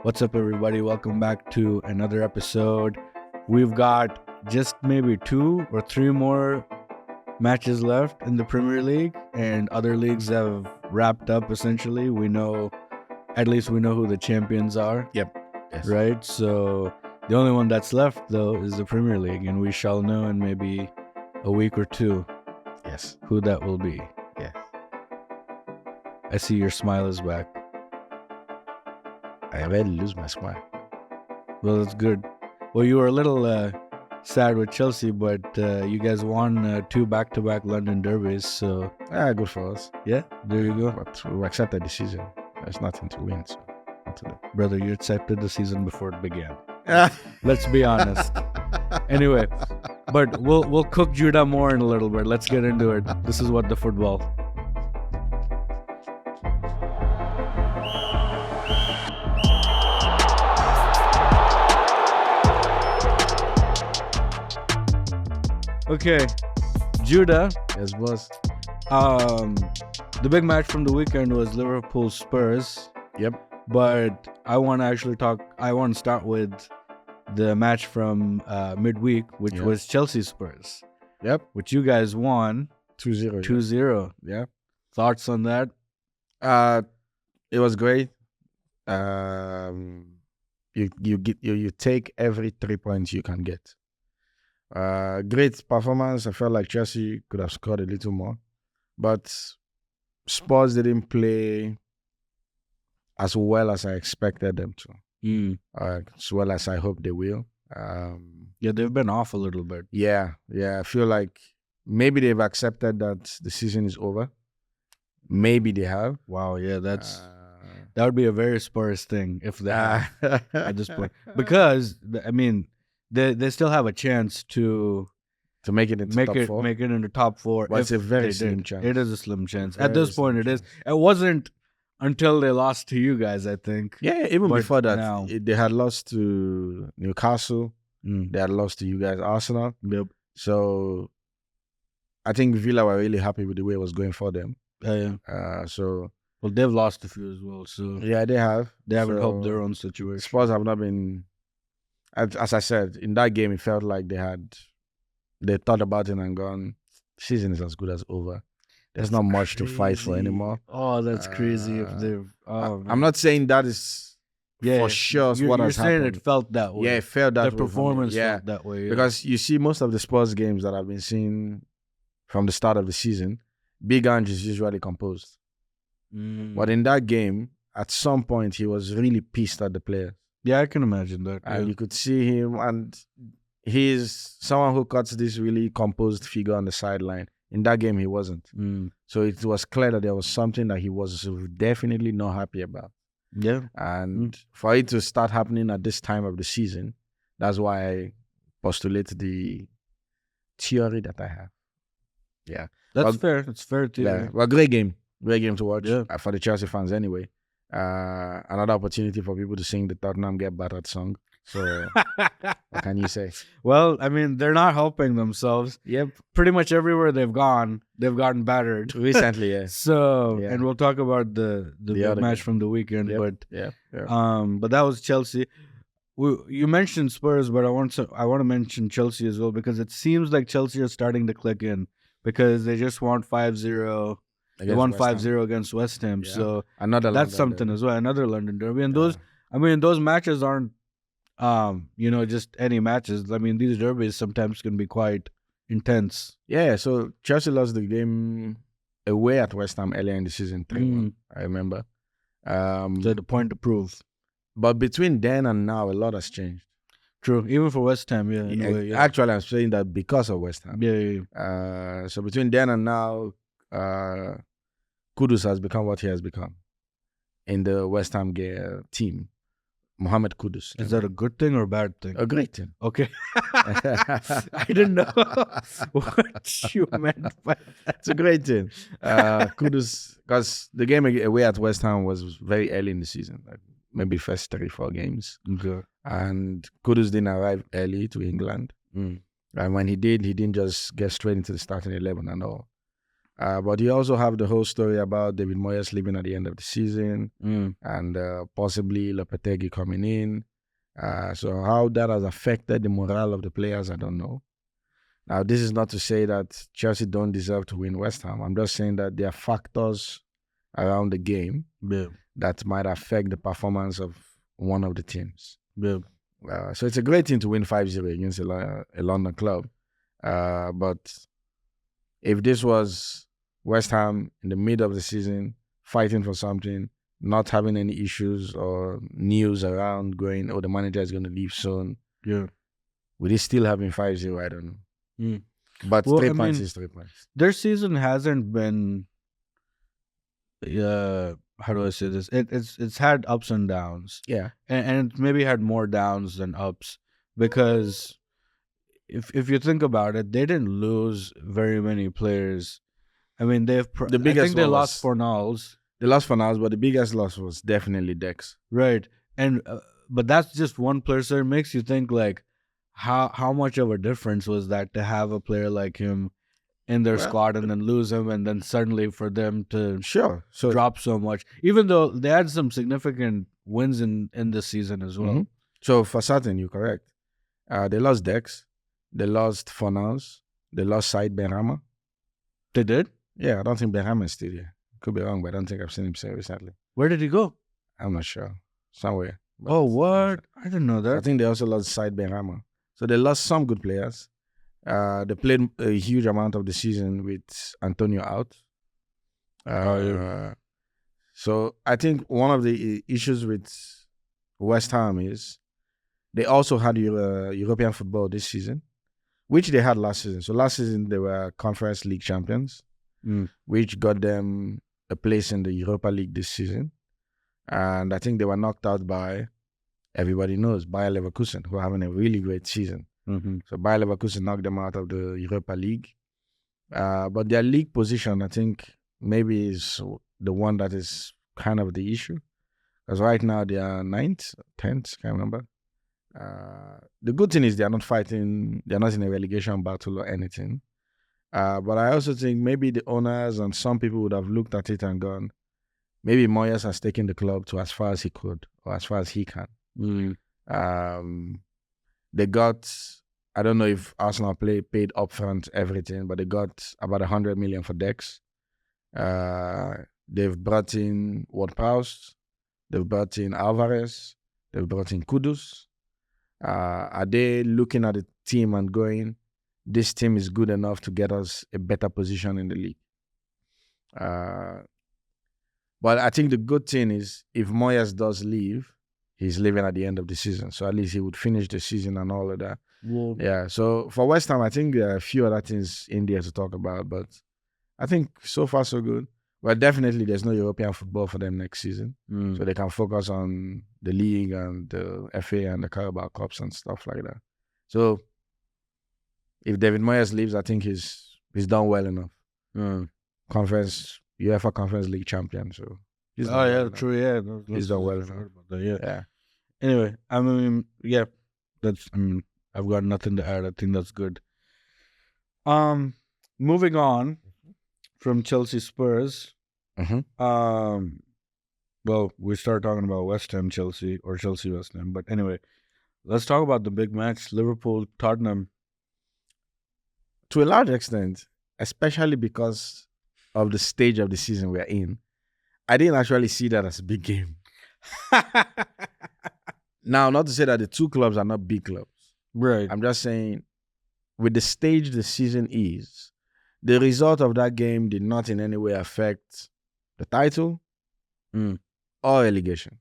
What's up, everybody? Welcome back to another episode. We've got just maybe 2 or 3 more matches left in the Premier League, and other leagues have wrapped up essentially. At least we know who the champions are. Yep. Yes. Right? So the only one that's left, though, is the Premier League, and we shall know in maybe a week or 2 Yes. who that will be. Yes. I see your smile is back. I already lose my smile. Well, that's good. Well, you were a little sad with Chelsea, but you guys won 2 back-to-back London derbies, so Good for us. yeah, there you go. But we accepted the season. There's nothing to win, so what to do? Brother, you accepted the season before it began. Let's be honest. Anyway, but we'll cook Judah more in a little bit. Let's get into it. This is What the Football. Okay, Judah. Yes, boss. The big match from the weekend was Liverpool Spurs. Yep. But I want to start with the match from midweek, which was Chelsea Spurs. Yep. Which you guys won 2-0. 2-0. Yeah. Thoughts on that? It was great. You take every 3 points you can get. Great performance. I felt like Chelsea could have scored a little more, but Spurs didn't play as well as I expected them to. As well as I hope they will. Yeah, they've been off a little bit. Yeah. I feel like maybe they've accepted that the season is over. Maybe they have. Wow, yeah, that would be a very Spurs thing if they have at this point, because I mean they still have a chance to make it into top 4. Make it into top 4. But it's a very slim chance. It is a slim chance. Very At this point, it is. It wasn't until they lost to you guys, I think. Yeah, even But before that, now- they had lost to Newcastle. They had lost to you guys, Arsenal. Yep. So I think Villa were really happy with the way it was going for them. Yeah. So Well, they've lost a few as well, so yeah, they have. they haven't So helped their own situation. Spurs have not been. As I said, in that game, it felt like they thought about it and gone, season is as good as over. There's not much to fight for anymore. Oh, that's crazy. If they've, I'm not saying that is for sure what you're has saying happened. it felt that way. Yeah, it felt that the way for me. performance Yeah, felt that way. Yeah. because you see most of the Spurs games that I've been seeing from the start of the season, Big Ange is usually composed. But in that game, at some point, he was really pissed at the players. Yeah, I can imagine that. And you could see him, and he's someone who cuts this really composed figure on the sideline. In that game, he wasn't. So it was clear that there was something that he was definitely not happy about. Yeah. And for it to start happening at this time of the season, that's why I postulate the theory that I have. Yeah. That's fair. It's fair too. Yeah. Well, great game. Great game to watch Yeah. for the Chelsea fans anyway. Another opportunity for people to sing the Tottenham Get Battered song. So what can you say? Well, I mean, they're not helping themselves. Yep. Pretty much everywhere they've gotten battered. Recently, yes. So, Yeah. and we'll talk about the other match game. from the weekend. Yep. But Yeah. but that was Chelsea. You mentioned Spurs, but I want to mention Chelsea as well, because it seems like Chelsea are starting to click in, because they just won 5-0. They won 5-0 against West Ham. Yeah. So Another that's London something derby. as well. Another London derby. And those matches aren't just any matches. I mean, these derbies sometimes can be quite intense. Yeah, so Chelsea lost the game away at West Ham earlier in the season, 3-1, I remember. So the point to prove. But between then and now, a lot has changed. True. Even for West Ham, yeah. In a way, yeah. Actually, I'm saying that because of West Ham. Yeah. So between then and now, Kudus has become what he has become in the West Ham team. Mohamed Kudus. Is that a good thing or a bad thing? A great thing. Okay. I didn't know what you meant by that. It's a great thing. Kudus, because the game away at West Ham was very early in the season, like maybe first 3-4 games. Okay. And Kudus didn't arrive early to England. And when he did, he didn't just get straight into the starting 11 and all. But you also have the whole story about David Moyes leaving at the end of the season Mm. and possibly Lopetegui coming in. So how that has affected the morale of the players, I don't know. Now, this is not to say that Chelsea don't deserve to win West Ham. I'm just saying that there are factors around the game Yeah. that might affect the performance of one of the teams. Yeah. So it's a great thing to win 5-0 against a London club. But if this was West Ham in the middle of the season, fighting for something, not having any issues or news around going, oh, the manager is going to leave soon. Yeah. Would he still having 5-0? I don't know. Mm. But Well, 3 I points mean, is 3 points. Their season hasn't been how do I say this? It's had ups and downs. Yeah. And it maybe had more downs than ups because if you think about it, they didn't lose very many players. I mean, The I biggest think they one lost was- Fornals, They lost for now, but the biggest loss was definitely Dex. right? And but that's just one player, so it makes you think like how much of a difference was that to have a player like him in their Well, squad and then lose him, and then suddenly for them to Sure. So drop so much, even though they had some significant wins in this season as well. Mhm. So for certain, you're correct. They lost Dex. They lost Fornals. They lost Said Benrahma. They did. Yeah, I don't think Benrahma is still here. Could be wrong, but I don't think I've seen him say recently. Where did he go? I'm not sure. Somewhere. But Oh, what? I didn't know So I that. think they also lost Said Benrahma. So they lost some good players. They played a huge amount of the season with Antonio out. So I think one of the issues with West Ham is they also had European football this season, which they had last season. So last season they were Conference League champions, which got them a place in the Europa League this season. And I think they were knocked out by, everybody knows, Bayer Leverkusen, who are having a really great season. Mm-hmm. So Bayer Leverkusen knocked them out of the Europa League. But their league position, I think, maybe is the one that is kind of the issue. Because right now they are 9th, 10th, can't remember. The good thing is they are not fighting, they are not in a relegation battle or anything. But I also think maybe the owners and some people would have looked at it and gone, maybe Moyes has taken the club to as far as he could or as far as he can. They got, I don't know if Arsenal paid upfront everything, but they got about 100 million for Dex. They've brought in Ward-Prowse. They've brought in Alvarez. They've brought in Kudus. Are they looking at the team and going, this team is good enough to get us a better position in the league? But I think the good thing is if Moyes does leave, he's leaving at the end of the season. So at least he would finish the season and all of that. Well, Yeah. So for West Ham, I think there are a few other things in there to talk about. But I think so far so good. But definitely there's no European football for them next season. So they can focus on the league and the FA and the Carabao Cups and stuff like that. So if David Moyes leaves, I think he's done well enough. UEFA Conference League champion. So he's done well enough. true, yeah. He's done well Heard enough. about that, yeah. Yeah. Anyway, I mean, yeah, I've got nothing to add. I think that's good. Moving on from Chelsea Spurs. Well, we started talking about West Ham Chelsea or Chelsea West Ham, but anyway, let's talk about the big match, Liverpool Tottenham. To a large extent, especially because of the stage of the season we're in, I didn't actually see that as a big game. Now, not to say that the two clubs are not big clubs. Right. I'm just saying, with the stage the season is, the result of that game did not in any way affect the title or relegation.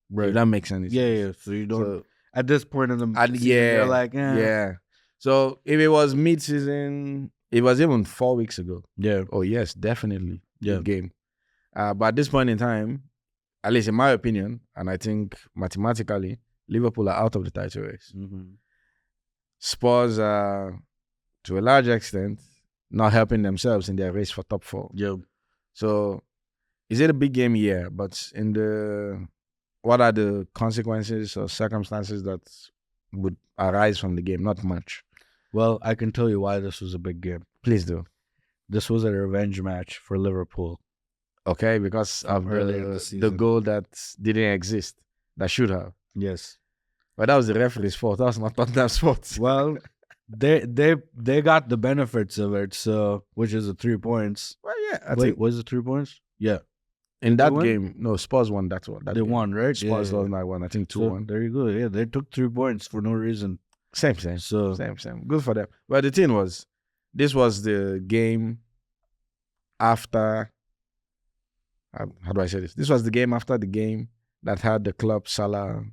Right. If that makes any sense. Yeah. So you don't, at this point in the season, yeah, you're like, yeah. So if it was mid-season, it was even 4 weeks ago. Yeah. Oh, yes, definitely. Yeah. Big game. But at this point in time, at least in my opinion, and I think mathematically, Liverpool are out of the title race. Spurs are, to a large extent, not helping themselves in their race for top 4. Yeah. So, is it a big game? Yeah. But what are the consequences or circumstances that would arise from the game? Not much. Well, I can tell you why this was a big game. Please do. this was a revenge match for Liverpool. Okay, because From of earlier in the the season. goal that didn't exist, that should have. Yes. But that was the referee's fault. That was not Tottenham's fault. Well, they got the benefits of it, so which is the 3 points. Well, yeah, I Wait, think was it 3 points? Yeah. in They that won? game, no, Spurs won that one. That They game. won, right? Spurs Yeah. lost that one. I think 2-1. So there you go. Yeah, they took 3 points for no reason. Same. So Same. Good for them. But the thing was, this was the game after. How do I say this? This was the game after the game that had the club Salah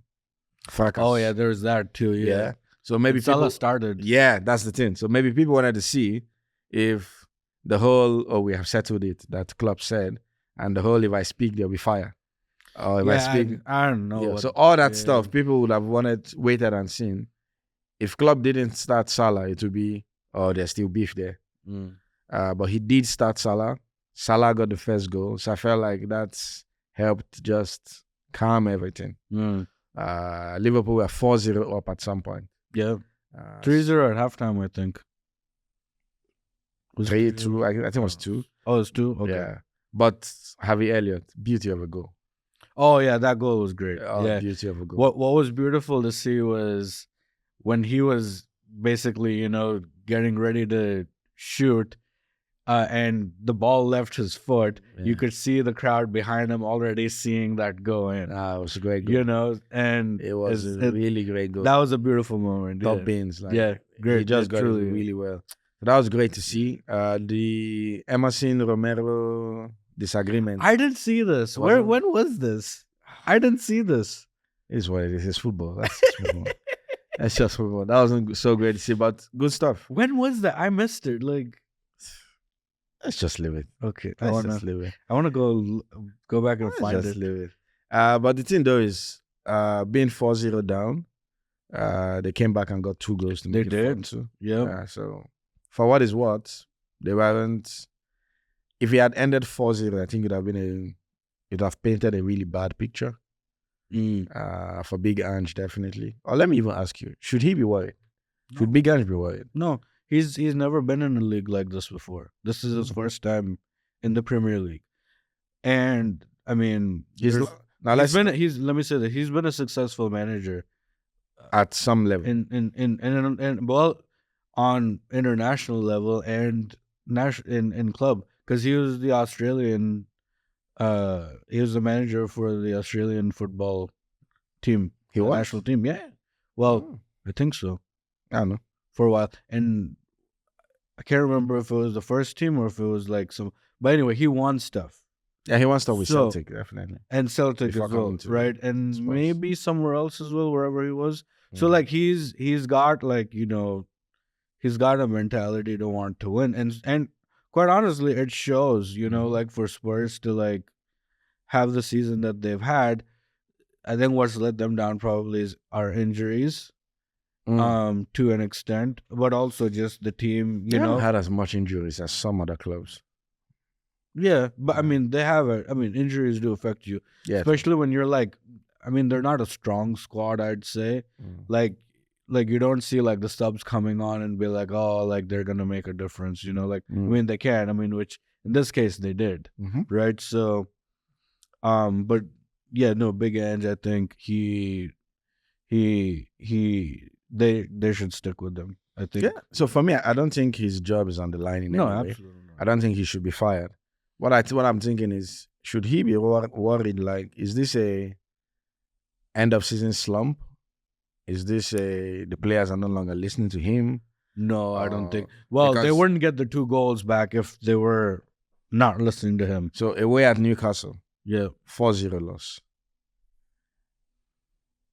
fracas. oh yeah, there's that too. Yeah. So maybe And Salah people. started. Yeah, that's the thing. So maybe people wanted to see if the whole, we have settled it, that club said, and the whole, if I speak, there'll be fire. Or if I speak. I don't know. Yeah, what- so all that yeah. stuff, people would have waited and seen. If club didn't start Salah, it would be, there's still beef there. Mm. But he did start Salah. Salah got the first goal. So I felt like that's helped just calm everything. Mm. Liverpool were 4-0 up at some point. Yeah. 3-0 at halftime, I think. Was 3-2, I think it was 2. Oh, it's 2? Okay. Yeah. But Harvey Elliott, beauty of a goal. Oh yeah, that goal was great. Yeah. Beauty of a goal. What was beautiful to see was when he was basically, getting ready to shoot, and the ball left his foot. Yeah. You could see the crowd behind him already seeing that go in. It was a great goal. And It was a really great goal. that was a beautiful moment. Top yeah. bins. Great. He just got truly. it really well. So that was great to see. The Emerson Romero disagreement. I didn't see this. Wasn't- When was this? I didn't see this. Is what it is. It's football. That's just football. That's just football. That wasn't so great to see, but good stuff. When was that? I missed it. Let's just leave it. Okay. Let's just leave it. I wanna go back and Let's find just it. leave it. But the thing though is, being 4-0 down, they came back and got 2 goals to They make it did. 4-2. Yeah. So for what is what, they weren't. If it had ended 4-0, I think it would have painted a really bad picture. For Big Ange, definitely. Or let me even ask you: should he be worried? Should Big Ange be worried? No, he's never been in a league like this before. This is his first time in the Premier League, and I mean, let me say that he's been a successful manager at some level. in well, on international level and in club, because he was the Australian. He was the manager for the Australian football team. He the was? national team. Yeah. Well, I think so. I don't know. For a while, and I can't remember if it was the first team or if it was like some. But anyway, he won stuff. Yeah, he wants to with So- Celtic, definitely. And Celtic Before as well, coming to right? And Spurs. maybe somewhere else as well, wherever he was. So Mm. like he's got he's got a mentality to want to win, and quite honestly, it shows. Mhm. Like for Spurs to like have the season that they've had. I think what's let them down probably are injuries, to an extent, but also just the team. They haven't had as much injuries as some other clubs. Yeah, but I mean they have it. I mean injuries do affect you. Yeah. Especially when you're like, I mean, they're not a strong squad, I'd say. Mm. Like you don't see like the subs coming on and be like, oh, like they're gonna make a difference, Like, I Mm. mean, they can. I mean, which in this case they did, Mhm. right? So, but yeah, no, Big Ange, I think they should stick with them. I think. Yeah. So for me, I don't think his job is on the line in No, any way. absolutely not. I don't think he should be fired. What I'm thinking is, should he be worried? Like, is this a end of season slump? Is this the players are no longer listening to him? No, I don't think. Well, they because- wouldn't get the 2 goals back if they were not listening to him. So away at Newcastle, Yeah. 4-0 loss.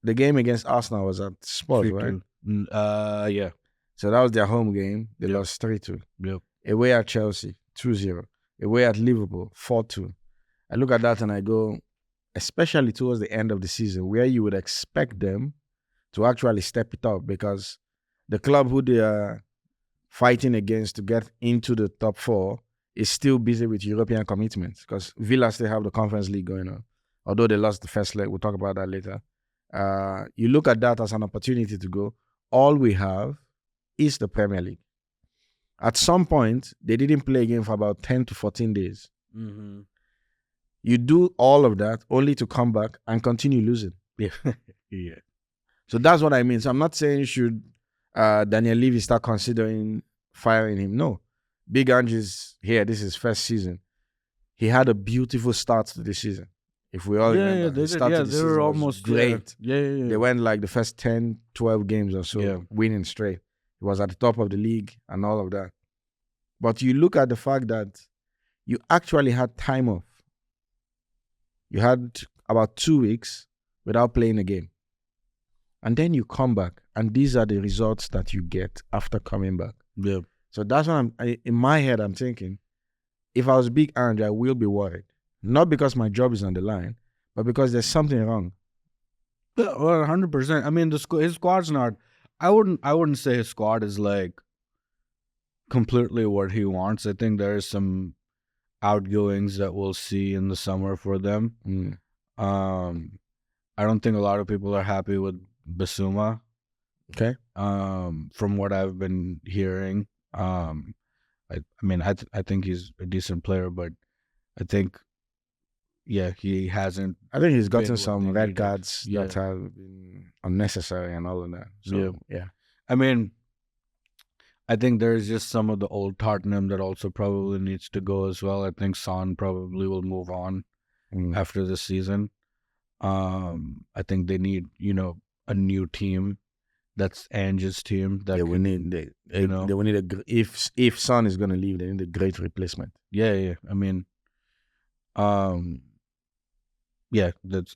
The game against Arsenal was at Spurs, right? 3-2. Yeah. So that was their home game. They Yep. lost 3-2. Yep. Away at Chelsea, 2-0. Away at Liverpool, 4-2. I look at that and I go, especially towards the end of the season, where you would expect them to actually step it up, because the club who they are fighting against to get into the top 4 is still busy with European commitments, because Villa still have the Conference League going on. Although they lost the first leg, we'll talk about that later. You look at that as an opportunity to go, all we have is the Premier League. At some point, they didn't play a game for about 10 to 14 days. Mm-hmm. You do all of that only to come back and continue losing. Yeah. Yeah. So that's what I mean. So I'm not saying you should Daniel Levy start considering firing him. No. Big Angie's here. This is his first season. He had a beautiful start to the season. If we all Yeah, remember, they the did. start Yeah, to the they season were was almost great. Yeah. They went like the first 10, 12 games or so, Yeah. winning straight. He was at the top of the league and all of that. But you look at the fact that you actually had time off. You had about 2 weeks without playing a game. And then you come back, and these are the results that you get after coming back. Yeah. So that's what in my head, I'm thinking, if I was Big Ange, I will be worried. Not because my job is on the line, but because there's something wrong. Yeah, well, 100%. I mean, his squad's not. I wouldn't say his squad is like completely what he wants. I think there's some outgoings that we'll see in the summer for them. I don't think a lot of people are happy with Basuma. Okay. From what I've been hearing, I mean, I think he's a decent player, but I think, yeah, he hasn't. I think he's been gotten what some they red needed. cards Yeah. that have been unnecessary and all of that. So, yeah. I mean, I think there's just some of the old Tottenham that also probably needs to go as well. I think Son probably will move on after this season. I think they need, a new team. That's Ange's team. That we need if Son is going to leave, they need a great replacement. Yeah. I mean, yeah, that's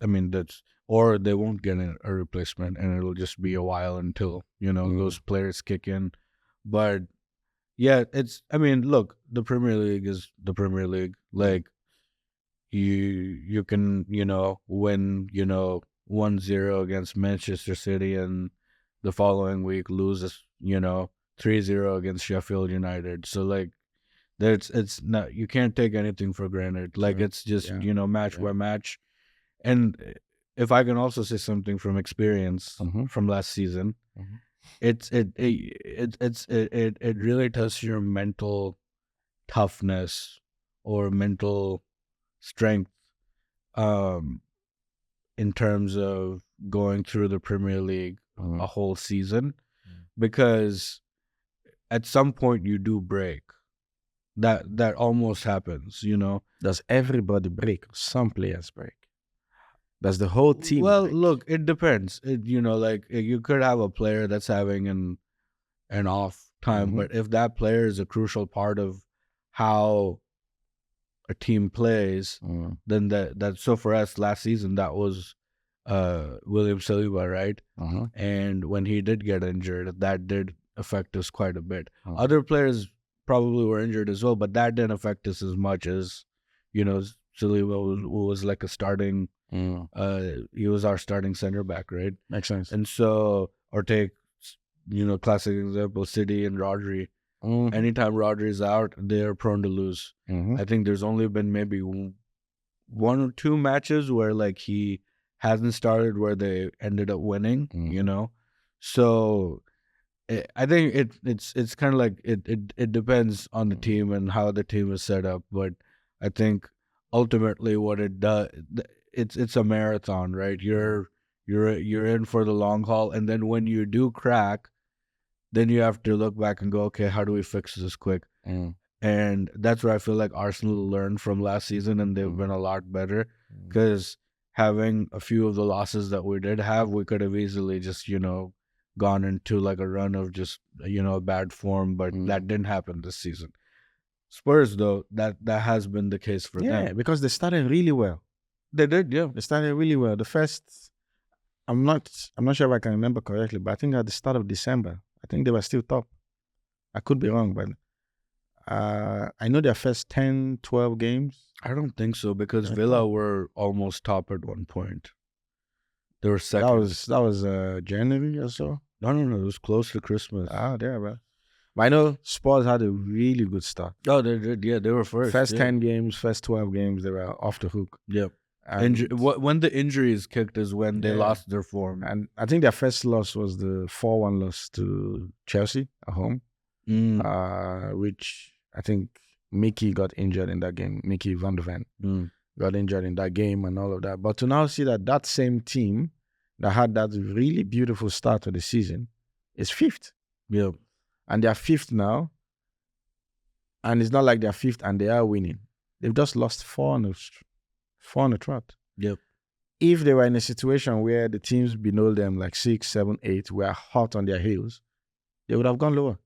or they won't get a replacement, and it'll just be a while until those players kick in. But yeah, I mean, look, the Premier League is the Premier League. Like, you can win 1-0 against Manchester City, and the following week loses 3-0 against Sheffield United. So like, it's not, you can't take anything for granted. Like, it's just match by match. And if I can also say something from experience from last season, it really tests your mental toughness or mental strength in terms of going through the Premier League a whole season, because at some point you do break. That almost happens, Does everybody break? Some players break. Does the whole team break? Look, it depends. Like, you could have a player that's having an off time, but if that player is a crucial part of how a team plays, then that so for us last season, that was William Saliba, right? And when he did get injured, that did affect us quite a bit. Other players probably were injured as well, but that didn't affect us as much as Saliba was like a starting. He was our starting center back, right? Makes sense. And so, or take classic example, City and Rodri. Anytime Rodri is out, they're prone to lose. I think there's only been maybe 1 or 2 matches where like he hasn't started where they ended up winning. So I think it's kind of like it depends on the team and how the team is set up. But I think ultimately what it does, it's a marathon, right? You're in for the long haul, and then when you do crack, then you have to look back and go, okay, how do we fix this quick? And that's where I feel like Arsenal learned from last season, and they've been a lot better, because having a few of the losses that we did have, we could have easily just gone into like a run of just a bad form, but that didn't happen this season. Spurs, though, that has been the case for them. Yeah, because they started really well. They did, yeah. They started really well. The first, I'm not sure if I can remember correctly, but I think at the start of December, I think they were still top. I could be wrong, but I know their first 10, 12 games. I don't think so, because Villa were almost top at one point. They were second. That was January or so. No, it was close to Christmas. There, bro. But I know Spurs had a really good start. Oh, they did. Yeah, they were first. First 10 games, first 12 games, they were off the hook. Yep. When the injuries kicked is when they lost their form. And I think their first loss was the 4-1 loss to Chelsea at home. which I think Mickey got injured in that game. Mickey van der Ven got injured in that game and all of that. But to now see that same team that had that really beautiful start to the season is fifth. Yeah. And they're fifth now. And it's not like they're fifth and they are winning. They've just lost four on the trot. Yep. If they were in a situation where the teams below them, like 6, 7, 8, were hot on their heels, they would have gone lower.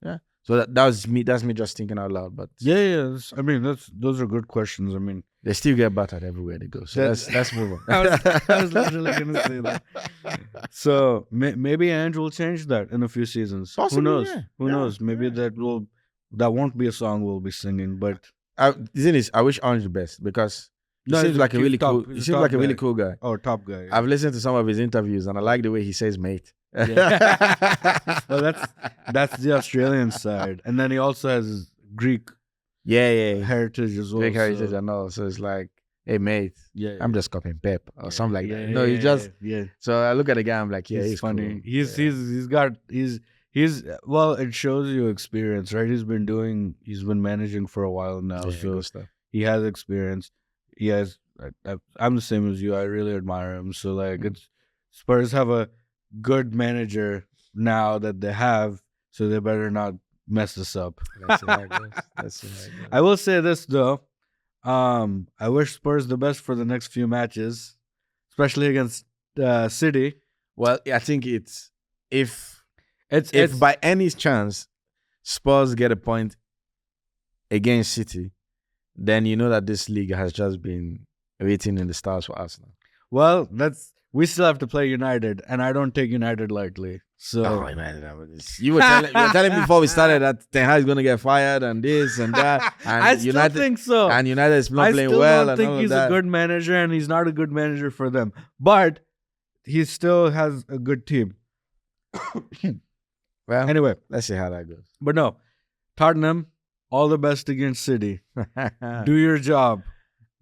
Yeah. So that's me just thinking out loud. But Yeah. I mean, those are good questions. I mean, they still get battered everywhere they go. So let's move on. I was literally going to say that. So maybe Ange will change that in a few seasons. Possibly, Who knows? yeah. Who knows? Maybe that won't be a song we'll be singing. But the thing is, I wish Ange the best because he seems like a really cool guy. Oh, top guy. Yeah. I've listened to some of his interviews and I like the way he says mate. Yeah. Well, that's the Australian side, and then he also has Greek heritage as well. Greek heritage and all. So it's like, hey mate, I'm just copying Pep or something like that. No, So I look at the guy, I'm like, he's funny. Cool. He's well, it shows you experience, right? He's been managing for a while now, so he has experience. He has. I'm the same as you. I really admire him. So like, Spurs have a good manager now that they have, so they better not mess this up. That's how it goes. I will say this though. I wish Spurs the best for the next few matches, especially against City. Well, I think it's if by any chance Spurs get a point against City, then you know that this league has just been written in the stars for Arsenal. Well, we still have to play United, and I don't take United lightly. So you were telling me before we started that Ten Hag is going to get fired and this and that. And I still think so. And United is not playing well. I still don't think he's a good manager, and he's not a good manager for them. But he still has a good team. Well, anyway, let's see how that goes. But no, Tottenham, all the best against City. Do your job.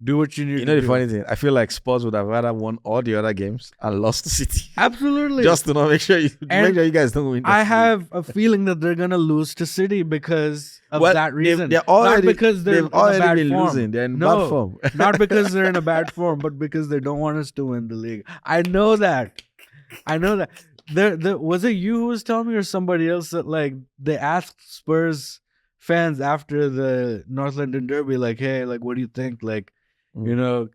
Do what you need to do. You know the funny thing? I feel like Spurs would have rather won all the other games and lost to City. Absolutely. Just to not make sure you guys don't win. I have a feeling that they're going to lose to City because of that reason. Not because they've already been losing. They're in bad form. Not because they're in a bad form, but because they don't want us to win the league. I know that. Was it you who was telling me or somebody else that like they asked Spurs fans after the North London Derby, like, hey, like, what do you think? Like, you know,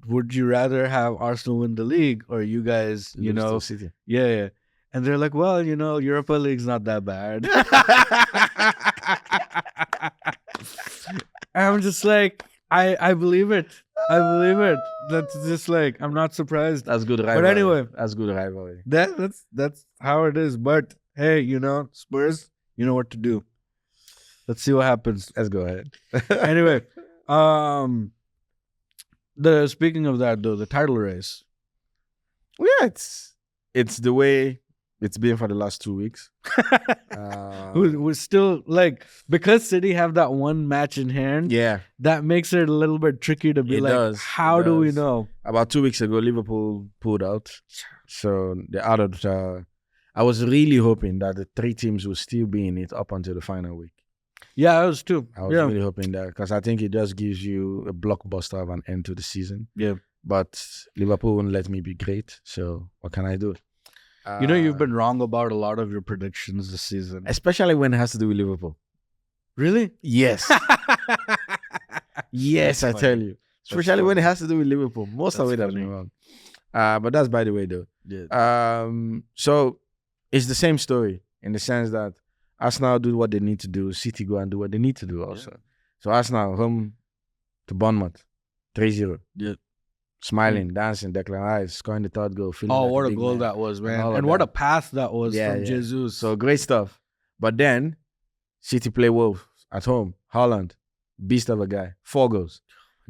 would you rather have Arsenal win the league or you guys, you know, City. Yeah. And they're like, well, you know, Europa League's not that bad. I'm just like, I believe it. That's just like, I'm not surprised. That's good rivalry. But anyway, that's good rivalry. That's how it is. But hey, you know, Spurs, you know what to do. Let's see what happens. Let's go ahead. Anyway, speaking of that though, the title race. Yeah, it's the way it's been for the last 2 weeks. We're still like, because City have that one match in hand. Yeah, that makes it a little bit tricky to be how do we know? About 2 weeks ago, Liverpool pulled out, so they're out of the. I was really hoping that the 3 teams would still be in it up until the final week. Yeah, I was too. I was really hoping that because I think it just gives you a blockbuster of an end to the season. Yeah. But Liverpool won't let me be great, so what can I do? You know, you've been wrong about a lot of your predictions this season. Especially when it has to do with Liverpool. Really? Yes. Yes, I tell you. Especially when it has to do with Liverpool. Most of it I've been wrong. But that's by the way, though. Yeah. So it's the same story in the sense that Arsenal do what they need to do. City go and do what they need to do also. Yeah. So Arsenal home to Bournemouth, 3-0. Yeah. Smiling, dancing, Declan Rice, scoring the 3rd goal. Oh, what a goal that was, man. And what a pass that was from Jesus. So great stuff. But then, City play Wolves at home. Haaland, beast of a guy. 4 goals.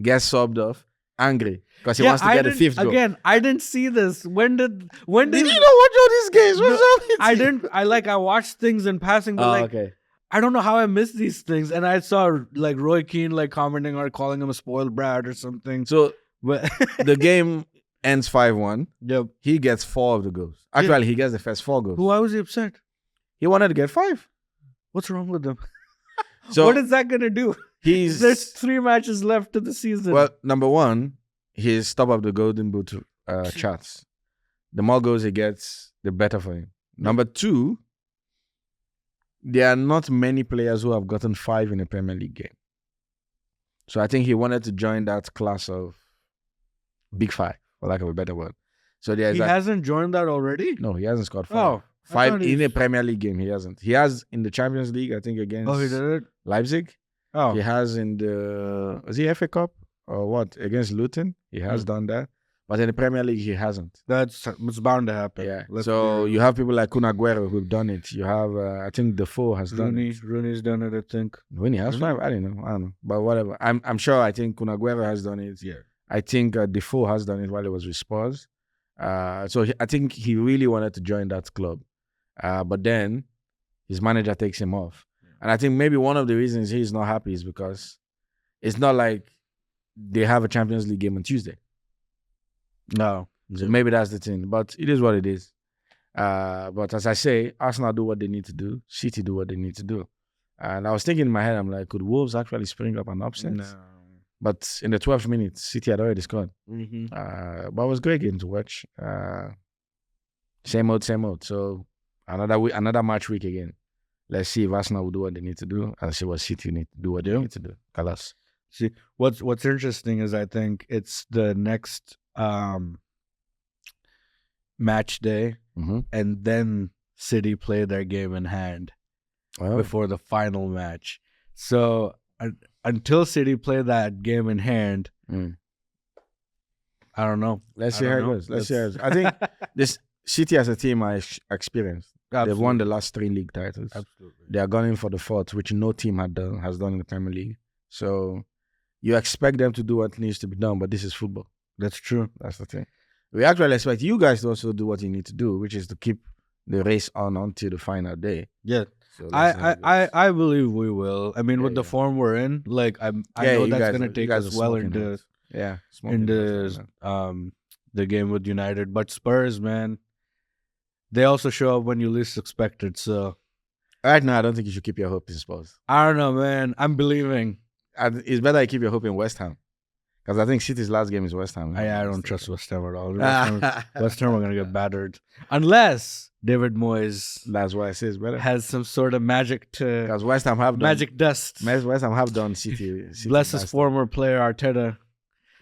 Gets subbed off. Angry. Because he wants to get the 5th goal. Again, I didn't see this. When did Did you not watch all these games? What's up with you? I didn't. I watched things in passing, but okay. I don't know how I missed these things. And I saw like Roy Keane like commenting or calling him a spoiled brat or something. So the game ends 5-1. Yep. He gets 4 of the goals. Actually, he gets the first 4 goals. Why was he upset? He wanted to get 5. What's wrong with them? So What is that gonna do? There's he's 3 matches left of the season. well. Number one, he's top of the Golden Boot charts. The more goals he gets, the better for him. Number two, there are not many players who have gotten 5 in a Premier League game. So I think he wanted to join that class of Big 5, for lack of a better word. So there's he hasn't joined that already. no, he hasn't scored 5. Oh, I 5 thought in he's- a Premier League game, he hasn't. He has in the Champions League, I think, against Oh, he did it. Leipzig. Oh, He has in the was he FA Cup or what against Luton? He has done that, but in the Premier League he hasn't. it's bound to happen. Yeah. Let's So be real. you have people like Kun Aguero who've done it. You have I think Defoe has done it. Rooney's done it. I think. When he has Rooney? 5, I don't know, but whatever. I'm sure. I think Kun Aguero has done it. Yeah. I think Defoe has done it while he was with Spurs. I think he really wanted to join that club, but then his manager takes him off. And I think maybe one of the reasons he's not happy is because it's not like they have a Champions League game on Tuesday. No. So maybe that's the thing. But it is what it is. But as I say, Arsenal do what they need to do. City do what they need to do. And I was thinking in my head, I'm like, could Wolves actually spring up an upset? No. But in the 12th minute, City had already scored. Mm-hmm. But it was a great game to watch. Same old. So another match week again. Let's see if Arsenal will do what they need to do and see what City need to do what they need to do. Kalas. See, what's interesting is I think it's the next match day, and then City play their game in hand before the final match. So until City play that game in hand, I don't know. Let's see how it goes. Let's see how it goes. I think this City as a team are experienced. They've won the last 3 league titles. Absolutely. They are gunning for the 4th, which no team has done in the Premier League. So you expect them to do what needs to be done, but this is football. That's true. That's the thing. We actually expect you guys to also do what you need to do, which is to keep the race on until the final day. Yeah. So let's see how it goes. I believe we will. I mean, with the Yeah. form we're in, like I Yeah, know you that's guys gonna are- you take guys us are well smoking into hot. Yeah, the game with United. But Spurs, man, they also show up when you least expect it. So right now, I don't think you should keep your hope in Spurs. I don't know, man. I'm believing. And it's better you keep your hope in West Ham. Because I think City's last game is West Ham. I don't trust West Ham at all. West Ham are gonna get battered unless David Moyes That's why I say it's better. has some sort of magic to Because West Ham have done magic dust. West Ham have done City. Bless his last- former player Arteta.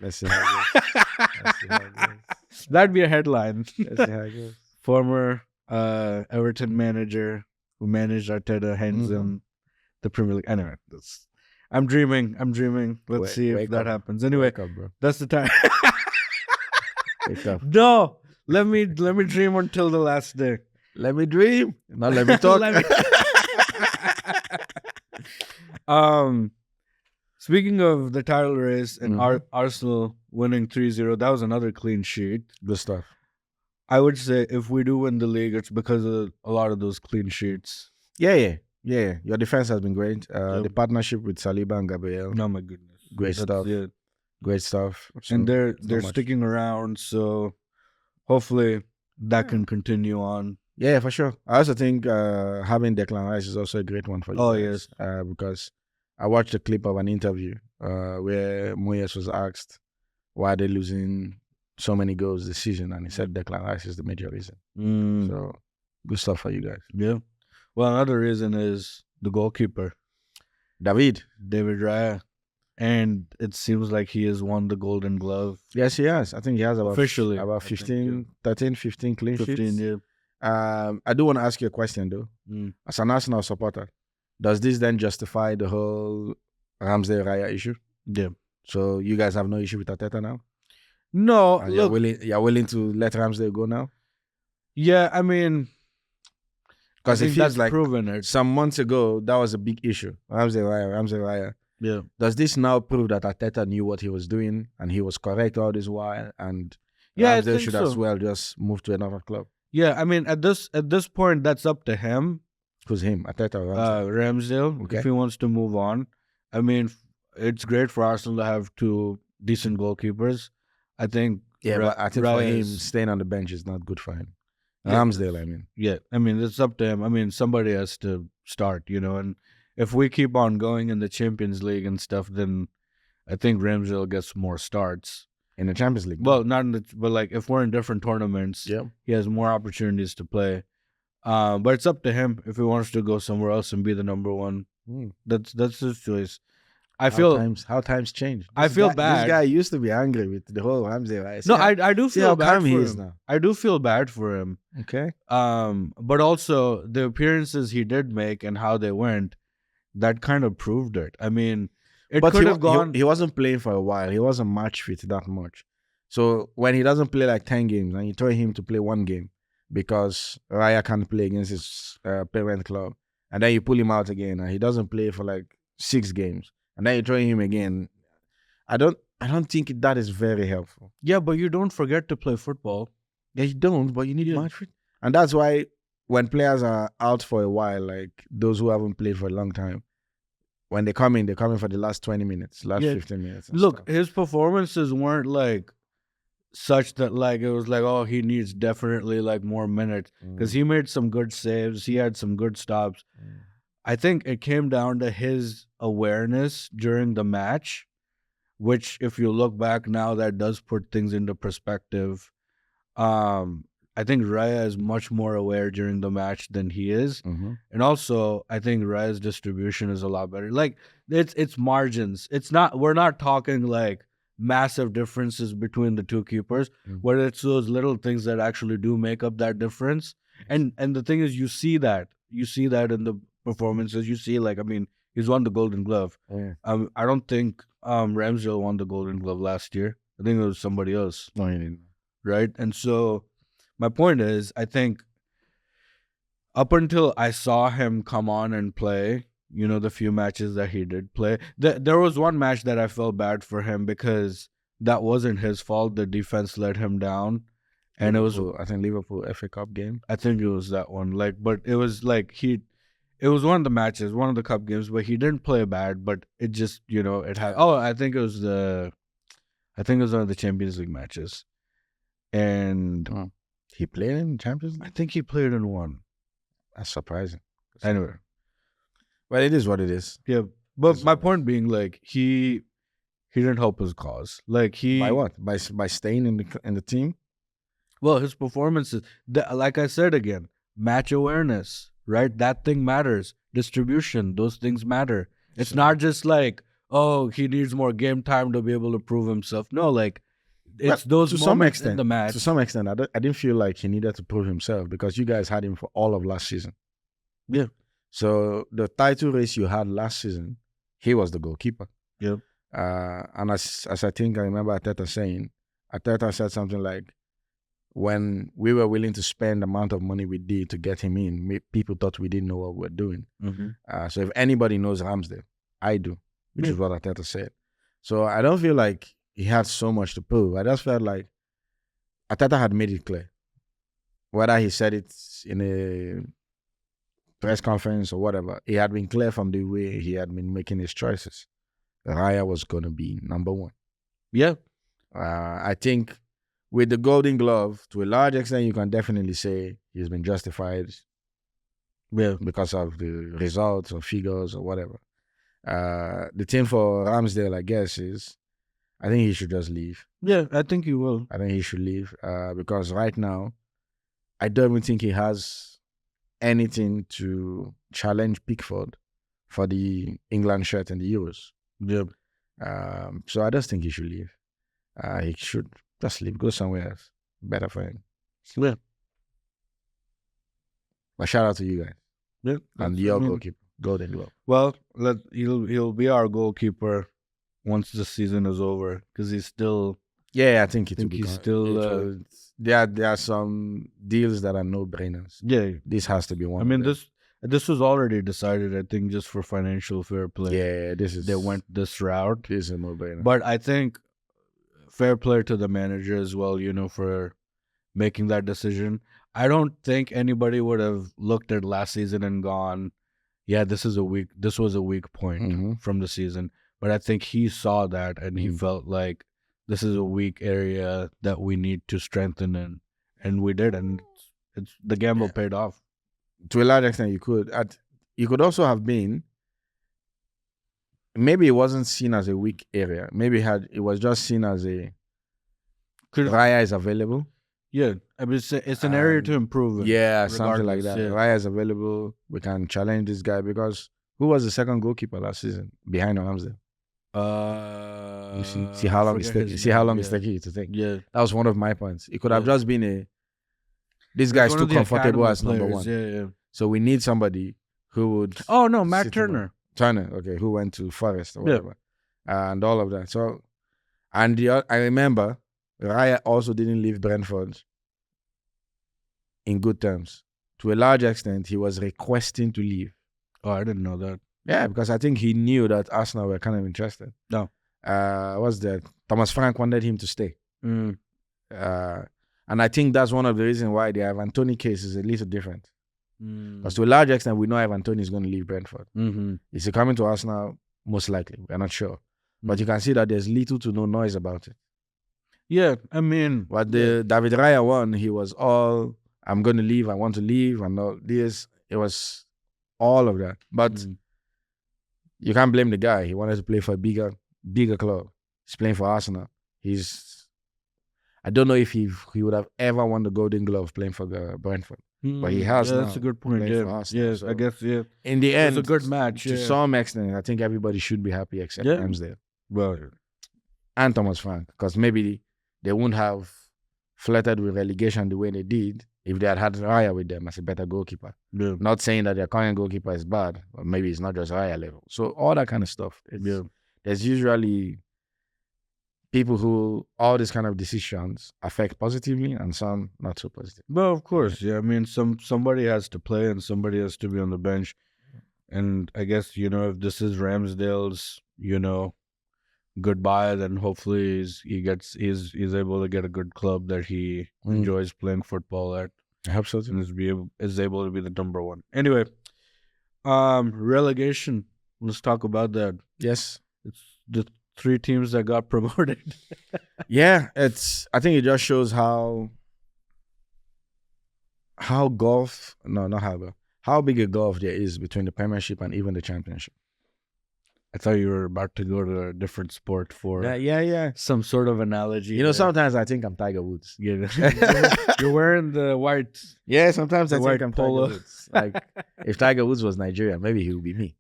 Let's see how it goes. Let's see how it goes. That'd be a headline. Let's see how it goes. Former Everton manager who managed Arteta hands him the Premier League. Anyway, I'm dreaming. Let's see if Wake that up. happens. Anyway, Wake up, bro. that's the time. Wake up. No, let me dream until the last day. Let me dream. Not let me talk. Let me- Speaking of the title race and Arsenal winning 3-0, that was another clean sheet. Good stuff. I would say if we do win the league, it's because of a lot of those clean sheets. Yeah. Your defense has been great. The partnership with Saliba and Gabriel. Oh my goodness, Great stuff. Yeah. Great stuff. So, And they're much. sticking around, so hopefully that can continue on. Yeah, for sure. I also think having Declan Rice is also a great one for you. Oh, guys. Because I watched a clip of an interview where Moyes was asked why they're losing so many goals this season, and he said Declan Rice is the major reason. So good stuff for you guys. Yeah. Well, another reason is the goalkeeper, David Raya. And it seems like he has won the Golden Glove. Yes, he has. I think he has about Officially, about I think, 15, 13, 15 clean 15, sheets. yeah. I do want to ask you a question though. As an Arsenal supporter, does this then justify the whole Ramsdale Raya issue? Yeah. So you guys have no issue with Arteta now? No, And look. you're willing to let Ramsdale go now? Yeah, I mean, Because I it think feels that's like proven it. some months ago that was a big issue. Ramsdale Raya. Yeah. Does this now prove that Arteta knew what he was doing and he was correct all this while, and Yeah, I Ramsdale think should so. as well just move to another club? Yeah, I mean, at this point, that's up to him, Who's him? Arteta or Ramsdale? Ramsdale, Okay. if he wants to move on. I mean, it's great for Arsenal to have 2 decent goalkeepers. I think. Yeah, but I think for Raya him, is- staying on the bench is not good for him. Ramsdale, I mean. Yeah, I mean, it's up to him. I mean, somebody has to start, and if we keep on going in the Champions League and stuff, then I think Ramsdale gets more starts. In the Champions League. Well, not in the, but like if we're in different tournaments, Yeah. he has more opportunities to play. But it's up to him if he wants to go somewhere else and be the number one. That's his choice. How times change. I feel This bad. guy used to be angry with the whole Ramsdale. Right? No, I do feel bad for him. Now. I do feel bad for him. Okay. But also the appearances he did make and how they went, that kind of proved it. I mean, it could have gone. He wasn't playing for a while. He wasn't match fit that much. So when he doesn't play like 10 games and you throw him to play one game because Raya can't play against his parent club, and then you pull him out again and he doesn't play for like 6 games, and then you throw him again, I don't think that is very helpful. Yeah, but you don't forget to play football. Yeah, you don't, but you need match fit. And that's why when players are out for a while, like those who haven't played for a long time, when they come in for the last 20 minutes, 15 minutes. Look, his performances weren't like such that like it was like, oh, he needs definitely like more minutes, because he made some good saves. He had some good stops. I think it came down to his awareness during the match, which if you look back now, that does put things into perspective. I think Raya is much more aware during the match than he is. And also, I think Raya's distribution is a lot better. Like, it's margins. We're not talking like massive differences between the two keepers, but it's those little things that actually do make up that difference. And the thing is, you see that in the performances. You see, like, I mean, he's won the Golden Glove. I don't think Ramsdale won the Golden Glove last year. I think it was somebody else. No, he didn't. Right? And so my point is, I think up until I saw him come on and play, the few matches that he did play, there was one match that I felt bad for him because that wasn't his fault. The defense let him down. And Liverpool, I think Liverpool FA Cup game. I think it was that one. Like, but it was like it was one of the matches, one of the cup games, but he didn't play bad, but it just, it had, I think it was one of the Champions League matches. And he played in Champions League? I think he played in one. That's surprising. Anyway. Well, it is what it is. Yeah. But my point being, like, he didn't help his cause. Like, by what? By staying in the team? Well, his performances, like I said again, match awareness, right? That thing matters. Distribution, those things matter. It's not just like, oh, he needs more game time to be able to prove himself. No, like, it's those moments in the match. To some extent, I didn't feel like he needed to prove himself because you guys had him for all of last season. Yeah. So the title race you had last season, he was the goalkeeper. Yeah. And as I think I remember Arteta saying, Arteta said something like, when we were willing to spend the amount of money we did to get him in, people thought we didn't know what we were doing. So if anybody knows Ramsdale, I do, which is what Arteta said. So I don't feel like he had so much to prove. I just felt like Arteta had made it clear. Whether he said it in a press conference or whatever, it had been clear from the way he had been making his choices. Raya was going to be number one. Yeah. I think with the Golden Glove, to a large extent, you can definitely say he's been justified because of the results or figures or whatever. The thing for Ramsdale, I guess, is I think he should just leave. Yeah, I think he will. I think he should leave because right now, I don't even think he has anything to challenge Pickford for the England shirt and the Euros. Yeah. So I just think he should leave. He should just leave, go somewhere else. Better for him. Yeah. But shout out to you guys. Yeah. And your goalkeeper, Golden Glove. Well, he'll be our goalkeeper once the season is over because he's still. Yeah, I think he's still. There are some deals that are no brainers. Yeah, this has to be one. I mean, this was already decided. I think just for financial fair play. Yeah, they went this route. This is a no brainer. But I think fair play to the manager as well. For making that decision. I don't think anybody would have looked at last season and gone, "Yeah, this was a weak point from the season." But I think he saw that and he felt like this is a weak area that we need to strengthen in, and we did, and the gamble Yeah. paid off. To a large extent, you could. You could also have been. Maybe it wasn't seen as a weak area. Maybe it was just seen as a Raya is available. Yeah, I mean, it's an area to improve in. Yeah, something like that. Yeah. Raya is available. We can challenge this guy because who was the second goalkeeper last season behind Ramsdale? You see how long it's taking. See how long it's taking you to think. Yeah, That was one of my points. It could have just been this guy is one too of the comfortable academy as number players, one. Yeah. So we need somebody who would. Oh no, Matt sit him up. Turner. Turner, okay, who went to Forest or whatever, and all of that. So, and I remember Raya also didn't leave Brentford in good terms. To a large extent, he was requesting to leave. Oh, I didn't know that. Yeah, because I think he knew that Arsenal were kind of interested. No. What's that? Thomas Frank wanted him to stay. Mm. And I think that's one of the reasons why the Ivan Toney case is a little different. Because to a large extent, we know Ivan Toney is going to leave Brentford. Mm-hmm. Is he coming to Arsenal? Most likely. We're not sure. But you can see that there's little to no noise about it. Yeah, I mean. But the David Raya one, he was all, I'm going to leave, I want to leave, and all this. It was all of that. But you can't blame the guy. He wanted to play for a bigger club. He's playing for Arsenal. I don't know if he would have ever won the Golden Glove playing for Brentford. But he has now. That's a good point. Yeah, Arsenal, I guess. Yeah. In the end, it's a good match. To some extent, I think everybody should be happy except Ramsdale. Well, and Thomas Frank, because maybe they wouldn't have flirted with relegation the way they did if they had Raya with them as a better goalkeeper. Yeah. Not saying that their current goalkeeper is bad, but maybe it's not just Raya level. So all that kind of stuff. There's usually people who all these kind of decisions affect positively and some not so positive. Well, of course, yeah. I mean, somebody has to play and somebody has to be on the bench. And I guess, if this is Ramsdale's, goodbye, then hopefully he's able to get a good club that he enjoys playing football at. I hope so too. And is able to be the number one. Anyway, relegation. Let's talk about that. Yes. It's the 3 teams that got promoted. Yeah, I think it just shows how big a gulf there is between the Premiership and even the Championship. I thought you were about to go to a different sport for some sort of analogy. Sometimes I think I'm Tiger Woods. Yeah. You're wearing the white. Yeah, sometimes I think I'm polo. Tiger Woods. Like if Tiger Woods was Nigerian, maybe he would be me.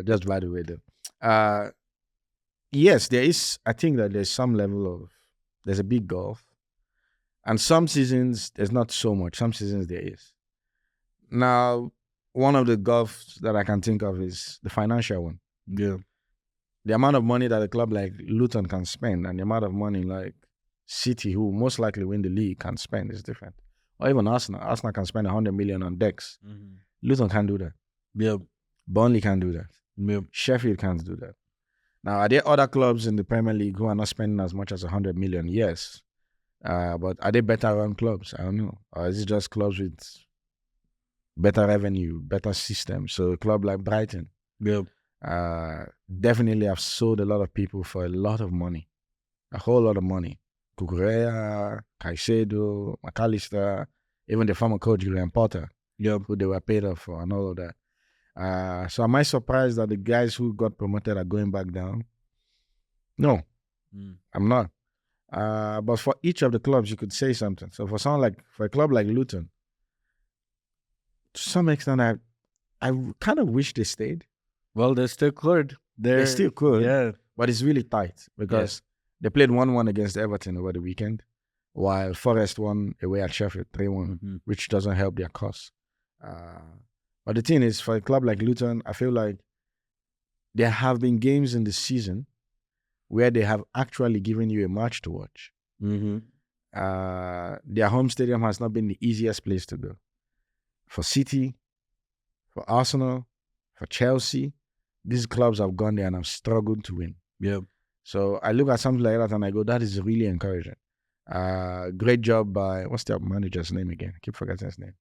Just by the way, though. Yes, I think that there's some level there's a big gulf. And some seasons, there's not so much. Some seasons there is. Now, one of the gulfs that I can think of is the financial one. Yeah. The amount of money that a club like Luton can spend and the amount of money like City, who most likely win the league, can spend is different. Or even Arsenal. Arsenal can spend 100 million on decks. Mm-hmm. Luton can't do that. Yeah. Burnley can't do that. Yeah. Sheffield can't do that. Now, are there other clubs in the Premier League who are not spending as much as 100 million? Yes. But are they better run clubs? I don't know. Or is it just clubs with better revenue, better system? So a club like Brighton, definitely have sold a lot of people for a lot of money. A whole lot of money. Cucurella, Caicedo, McAllister, even the former coach, Graham Potter, who they were paid off for and all of that. So am I surprised that the guys who got promoted are going back down? No, I'm not. But for each of the clubs, you could say something. So for a club like Luton, to some extent, I kind of wish they stayed. Well, they still could. They still could. Yeah. But it's really tight because they played 1-1 against Everton over the weekend, while Forest won away at Sheffield 3-1, which doesn't help their cause. But the thing is, for a club like Luton, I feel like there have been games in the season where they have actually given you a match to watch. Their home stadium has not been the easiest place to go. For City, for Arsenal, for Chelsea, these clubs have gone there and have struggled to win. Yeah. So I look at something like that and I go, that is really encouraging. Great job by, what's their manager's name again? I keep forgetting his name.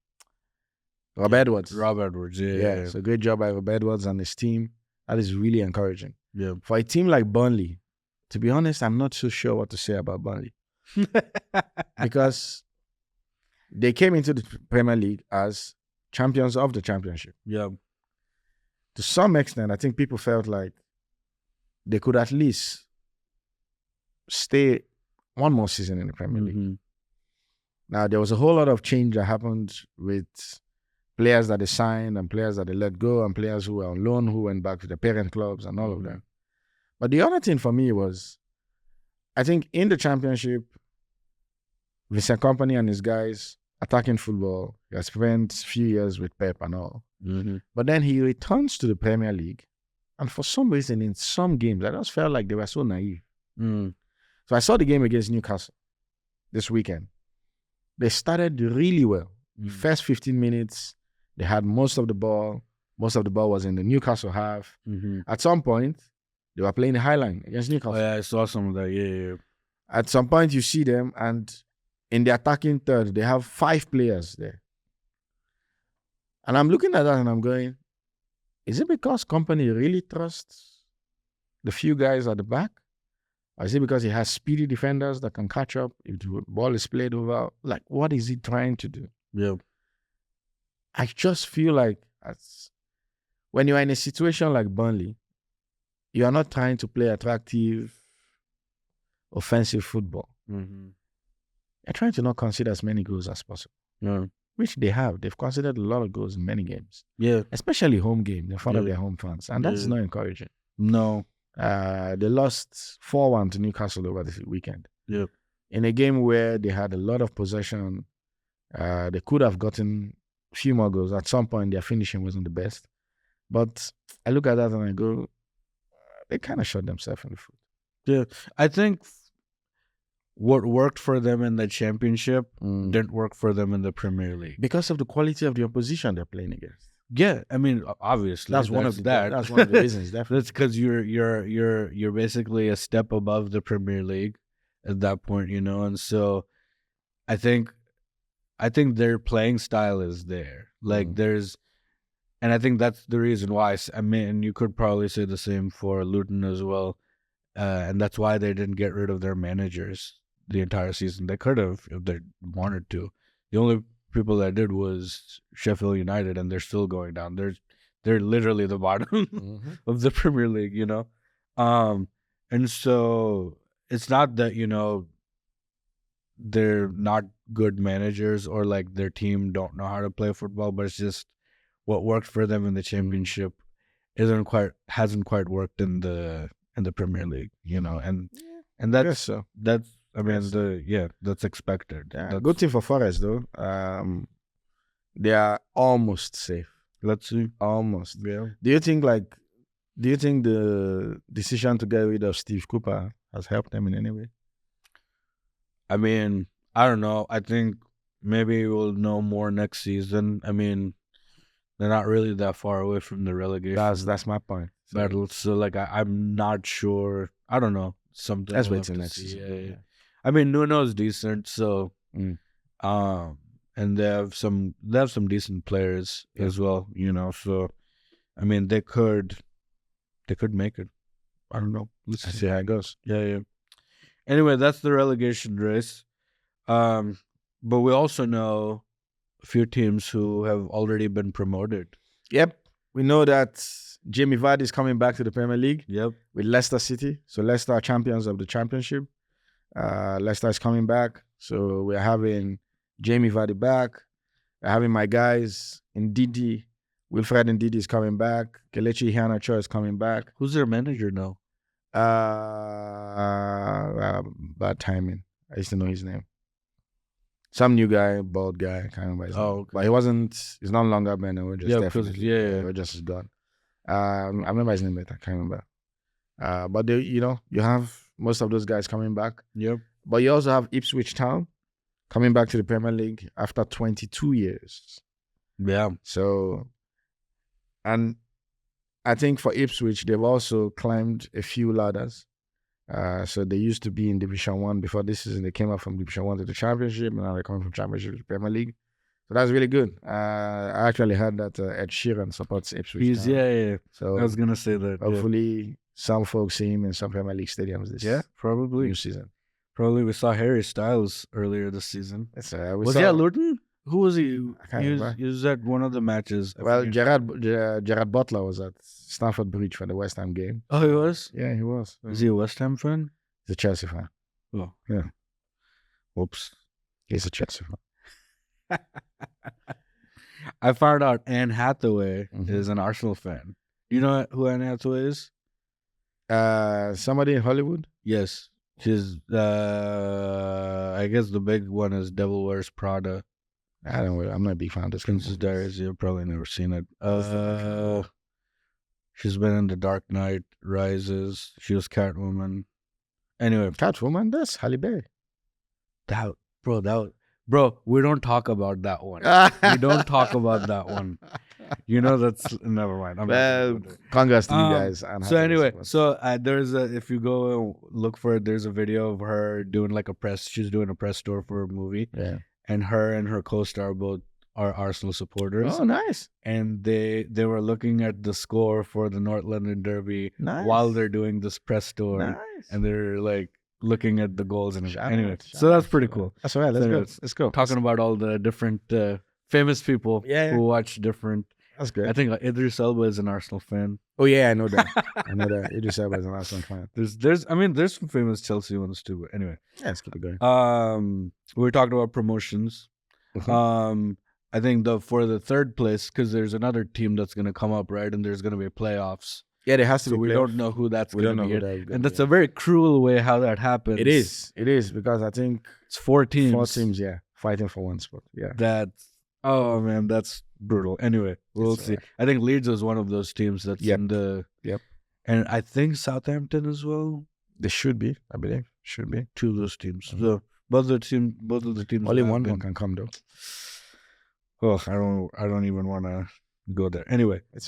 Rob Edwards. Rob Edwards, yeah. So great job by Rob Edwards and his team. That is really encouraging. Yeah. For a team like Burnley, to be honest, I'm not so sure what to say about Burnley. Because they came into the Premier League as champions of the championship. Yeah. To some extent, I think people felt like they could at least stay one more season in the Premier League. Mm-hmm. Now, there was a whole lot of change that happened with players that they signed and players that they let go and players who were on loan who went back to their parent clubs and all of that. But the other thing for me was, I think in the championship, Vincent Kompany and his guys attacking football, he has spent a few years with Pep and all. Mm-hmm. But then he returns to the Premier League, and for some reason, in some games, I just felt like they were so naive. Mm. So I saw the game against Newcastle this weekend. They started really well. First 15 minutes, they had most of the ball. Most of the ball was in the Newcastle half. Mm-hmm. At some point, they were playing the high line against Newcastle. Oh, yeah, I saw some of that. Yeah. At some point, you see them, and in the attacking third, they have 5 players there. And I'm looking at that and I'm going, is it because Kompany really trusts the few guys at the back? Or is it because he has speedy defenders that can catch up if the ball is played over? Like, what is he trying to do? Yeah. I just feel like when you're in a situation like Burnley, you are not trying to play attractive, offensive football. Mm-hmm. You're trying to not concede as many goals as possible. Yeah. Which they have. They've conceded a lot of goals in many games. Yeah. Especially home games in front of their home fans. And that's not encouraging. No. They lost 4-1 to Newcastle over the weekend. Yeah. In a game where they had a lot of possession, they could have gotten a few more goals. At some point, their finishing wasn't the best. But I look at that and I go, they kind of shot themselves in the foot. Yeah. I think what worked for them in the championship didn't work for them in the Premier League. Because of the quality of the opposition they're playing against. Yeah, I mean, obviously, that's one of the reasons. Definitely, that's because you're basically a step above the Premier League at that point, you know. And so, I think their playing style is there. Like and I think that's the reason why. I mean, you could probably say the same for Luton as well, and that's why they didn't get rid of their managers the entire season. They could have if they wanted to. The only people that did was Sheffield United, and they're still going down. They're literally the bottom of the Premier League, you know. And so it's not that, you know, they're not good managers or like their team don't know how to play football, but it's just what worked for them in the championship hasn't quite worked in the Premier League, you know. And that's that's expected. Yeah, good thing for Forest though. They are almost safe. Let's see. Almost. Yeah. Do you think the decision to get rid of Steve Cooper has helped them in any way? I mean, I don't know. I think maybe we'll know more next season. I mean, they're not really that far away from the relegation. That's my point. Battle. So like I'm not sure. I don't know. Something. Let's wait till next season. Yeah. I mean, Nuno's decent, so and they have some decent players as well, you know. So I mean, they could make it. I don't know. Let's see how it goes. Yeah. Anyway, that's the relegation race. But we also know a few teams who have already been promoted. Yep. We know that Jamie Vardy is coming back to the Premier League. Yep. With Leicester City. So Leicester are champions of the championship. Leicester is coming back. So we're having Jamie Vardy back. We're having my guys Ndidi. Wilfred Ndidi is coming back. Kelechi Iheanacho is coming back. Who's their manager now? Bad timing. I used to know his name. Some new guy, bald guy, I can't remember his name. Okay. But he's no longer Beno. We're just We're just gone. I remember his name, but I can't remember. But you have most of those guys coming back. Yep. But you also have Ipswich Town coming back to the Premier League after 22 years. Yeah. So, and I think for Ipswich, they've also climbed a few ladders. So they used to be in Division 1 before this season. They came up from Division 1 to the Championship, and now they're coming from Championship to the Premier League. So that's really good. I actually heard that Ed Sheeran supports Ipswich. Yeah. So I was gonna say that. Hopefully, some folks see him in some Premier League stadiums this probably new season. Probably we saw Harry Styles earlier this season. Was he at Luton? Who was he? I can't remember. He was at one of the matches. I Well, forget. Gerard Butler was at Stamford Bridge for the West Ham game. Oh, he was. Yeah, he was. Is he a West Ham fan? He's a Chelsea fan. Oh, Yeah. Whoops. He's a Chelsea fan. I found out Anne Hathaway Mhm. is an Arsenal fan. You know who Anne Hathaway is? Somebody in Hollywood? Yes. She's I guess the big one is Devil Wears Prada. I don't know. I'm not a big fan of this. Princess Diaries, you've probably never seen it. She's been in The Dark Knight Rises. She was Catwoman. Anyway, Catwoman, that's Halle Berry. Bro, we don't talk about that one. We don't talk about that one. You know, that's never mind. I'm not Well, gonna go there. congrats to you guys. And So happy anyway, Christmas. so there's a, if you go look for it, there's a video of her doing like she's doing a press tour for a movie, Yeah. and her co-star both are Arsenal supporters, Oh, nice. and they were looking at the score for the North London Derby Nice. while they're doing this press tour, Nice. and they're like looking at the goals and Shout anyway. out, So shout that's out, pretty shout cool. out. That's all right. Let's So go. anyways, Let's go. Talking about all the different famous people Yeah. who watch different. That's good. I think Idris Elba is an Arsenal fan. Oh, yeah, I know that. I know that. Idris Elba is an Arsenal fan. There's some famous Chelsea ones too. But anyway, Yeah, let's keep it going. we were talking about promotions. Mhm. I think for the third place, because there's another team that's gonna come up, right? And there's gonna be playoffs. Yeah, there has to So be we playoff. don't know who that's We gonna don't know be. who that is gonna And that's be. a very cruel way how that happens. It is. It is because I think It's 4 teams. 4 teams, yeah, fighting for one spot. Yeah. Oh man, that's brutal. Anyway, we'll It's see. alright. I think Leeds is one of those teams that's Yep. in the. Yep. And I think Southampton as well. They should be, I believe. Should be. 2 of those teams. Mhm. So both of the teams. Only have one been- more can come though. Oh, I don't even want to go there. Anyway, It's-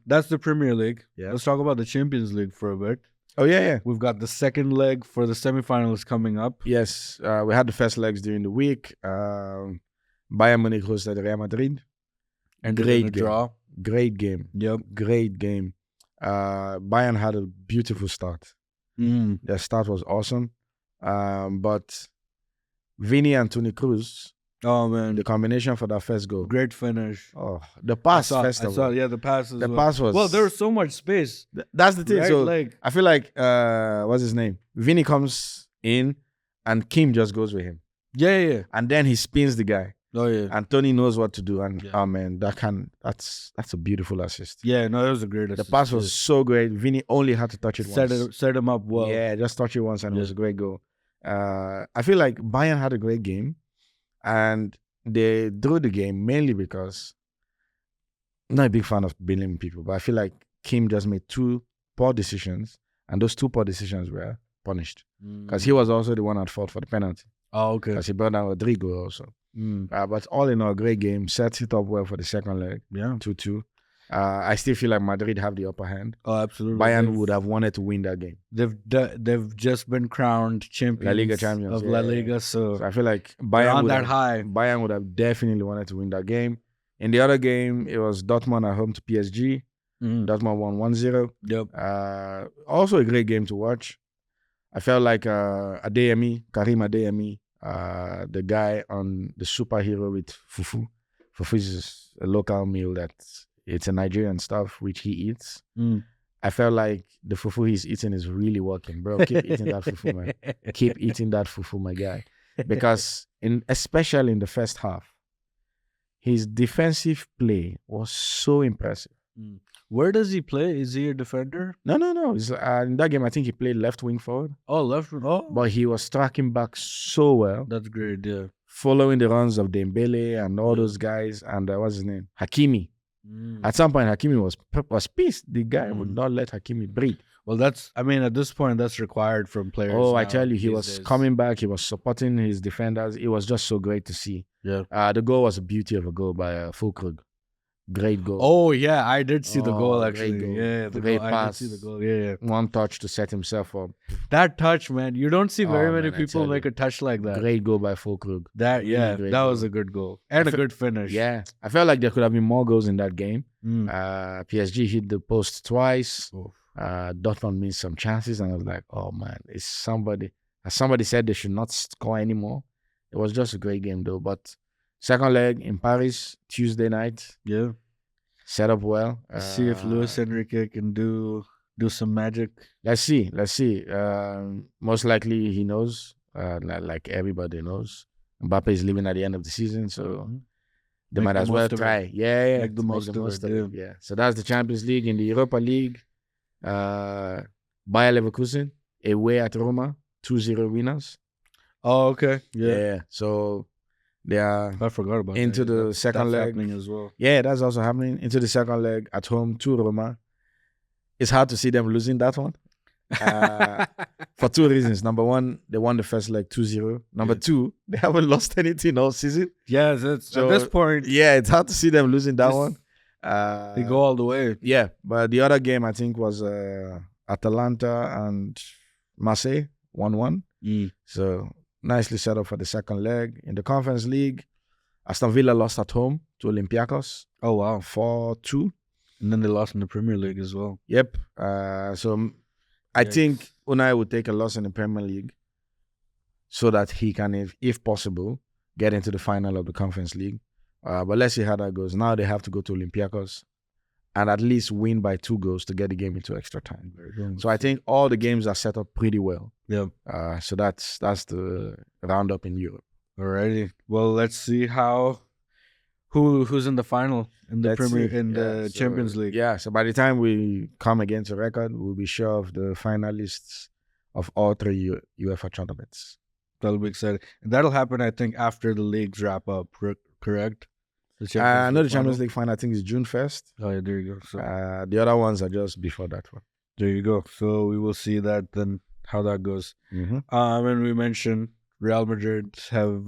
that's the Premier League. Yeah. Let's talk about the Champions League for a bit. Oh yeah. We've got the second leg for the semifinals coming up. Yes, we had the first legs during the week. Bayern Munich hosted Real Madrid. And Great they're gonna game. draw. Great game. Yep. Great game. Bayern had a beautiful start. Mm. Their start was awesome. But Vini and Toni Kroos, Oh man, the combination for that first goal. great finish. Oh, the pass first I of saw, all. yeah, the pass as The well. pass was Well, there was so much space. That's the thing. Right? So Like, I feel like what's his name? Vini comes in and Kim just goes with him. yeah. And then he spins the guy. Oh yeah. And Tony knows what to do. And Yeah. oh man, that's a beautiful assist. Yeah, no, it was a great The assist. pass was so great. Vini only had to touch it once. set him up well. Yeah, just touch it once and it Yeah. was a great goal. I feel like Bayern had a great game and they drew the game mainly because I'm not a big fan of blaming people, but I feel like Kim just made 2 poor decisions and those 2 poor decisions were punished because he was also the one at fault for the penalty Oh, okay. because he brought down Rodrigo also. Mm. But all in all, great game. Sets it up well for the second leg, Yeah. 2-2. I still feel like Madrid have the upper hand. Oh, absolutely. Bayern would have wanted to win that game. They've just been crowned champions La Liga champions, of yeah, La yeah. Liga, so So I feel like they're Bayern on would that have, high. Bayern would have definitely wanted to win that game. In the other game, it was Dortmund at home to PSG. Mm. Dortmund won 1-0. Yep. Also a great game to watch. I felt like Adeyemi, Karim Adeyemi, the guy on the superhero with fufu. Fufu is a local meal that it's a Nigerian stuff which he eats. Mm. I felt like the fufu he's eating is really working, bro. Keep eating that fufu, man. Keep eating that fufu, my guy. Because especially in the first half, his defensive play was so impressive. Where does he play? Is he a defender? No. It's, in that game, I think he played left wing forward, Oh, left. Oh, but he was tracking back so well, that's great. Yeah. following the runs of Dembele and all those guys. And what's his name? Hakimi. Mm. At some point, Hakimi was pissed. The guy would Mm. not let Hakimi breathe. Well, at this point, that's required from players. Oh, I now tell you, he these was days. coming back. He was supporting his defenders. It was just so great to see. Yeah. The goal was a beauty of a goal by Fulkrug. Great goal. Oh yeah, I did see the goal Oh, actually. great goal. Yeah, the Great goal. I pass. did see the goal. Yeah. One touch to set himself up. That touch, man. You don't see very Oh, many man, I people tell make a touch like that. Great goal by Fulkrug. That Really yeah, great that was goal. a good goal and a fe- good finish. Yeah, I felt like there could have been more goals in that game. Mm. PSG hit the post twice. Oh. Dortmund missed some chances, and I was like, oh man, it's somebody. As somebody said, they should not score anymore. It was just a great game though. But Second leg in Paris, Tuesday night. Yeah. Set up well. See if Luis Enrique can do some magic. Let's see. Most likely he knows, like everybody knows. Mbappe is leaving at the end of the season, so they might as well try. Yeah. Make the most of it. Yeah. So that's the Champions League. In the Europa League, Bayer Leverkusen away at Roma, 2-0 winners. Oh, okay. Yeah. So they are I forgot about into the second leg. Happening as well. Yeah, that's also happening. Into the second leg at home to Roma. It's hard to see them losing that one. For two reasons. Number one, they won the first leg 2-0. Number two, they haven't lost anything all season. Yes, so, at this point. Yeah, it's hard to see them losing that one. They go all the way. Yeah, but the other game I think was Atalanta and Marseille, 1-1. So nicely set up for the second leg. In the Conference League, Aston Villa lost at home to Olympiacos. Oh, wow. 4-2. And then they lost in the Premier League as well. Yep. So I think Unai would take a loss in the Premier League so that he can, if possible, get into the final of the Conference League. But let's see how that goes. Now they have to go to Olympiacos and at least win by 2 goals to get the game into extra time. So I think all the games are set up pretty well. Yeah. So that's the roundup in Europe. Alrighty. Well, let's see who's in the final in the Champions League. Yeah. So by the time we come against the record, we'll be sure of the finalists of all 3 UEFA tournaments. That'll be exciting. And that'll happen, I think, after the leagues wrap up. Correct? I know the Champions League final, I think, is June 1st. Oh, yeah, there you go. So, the other ones are just before that one. There you go. So we will see that then, how that goes. And we mentioned Real Madrid have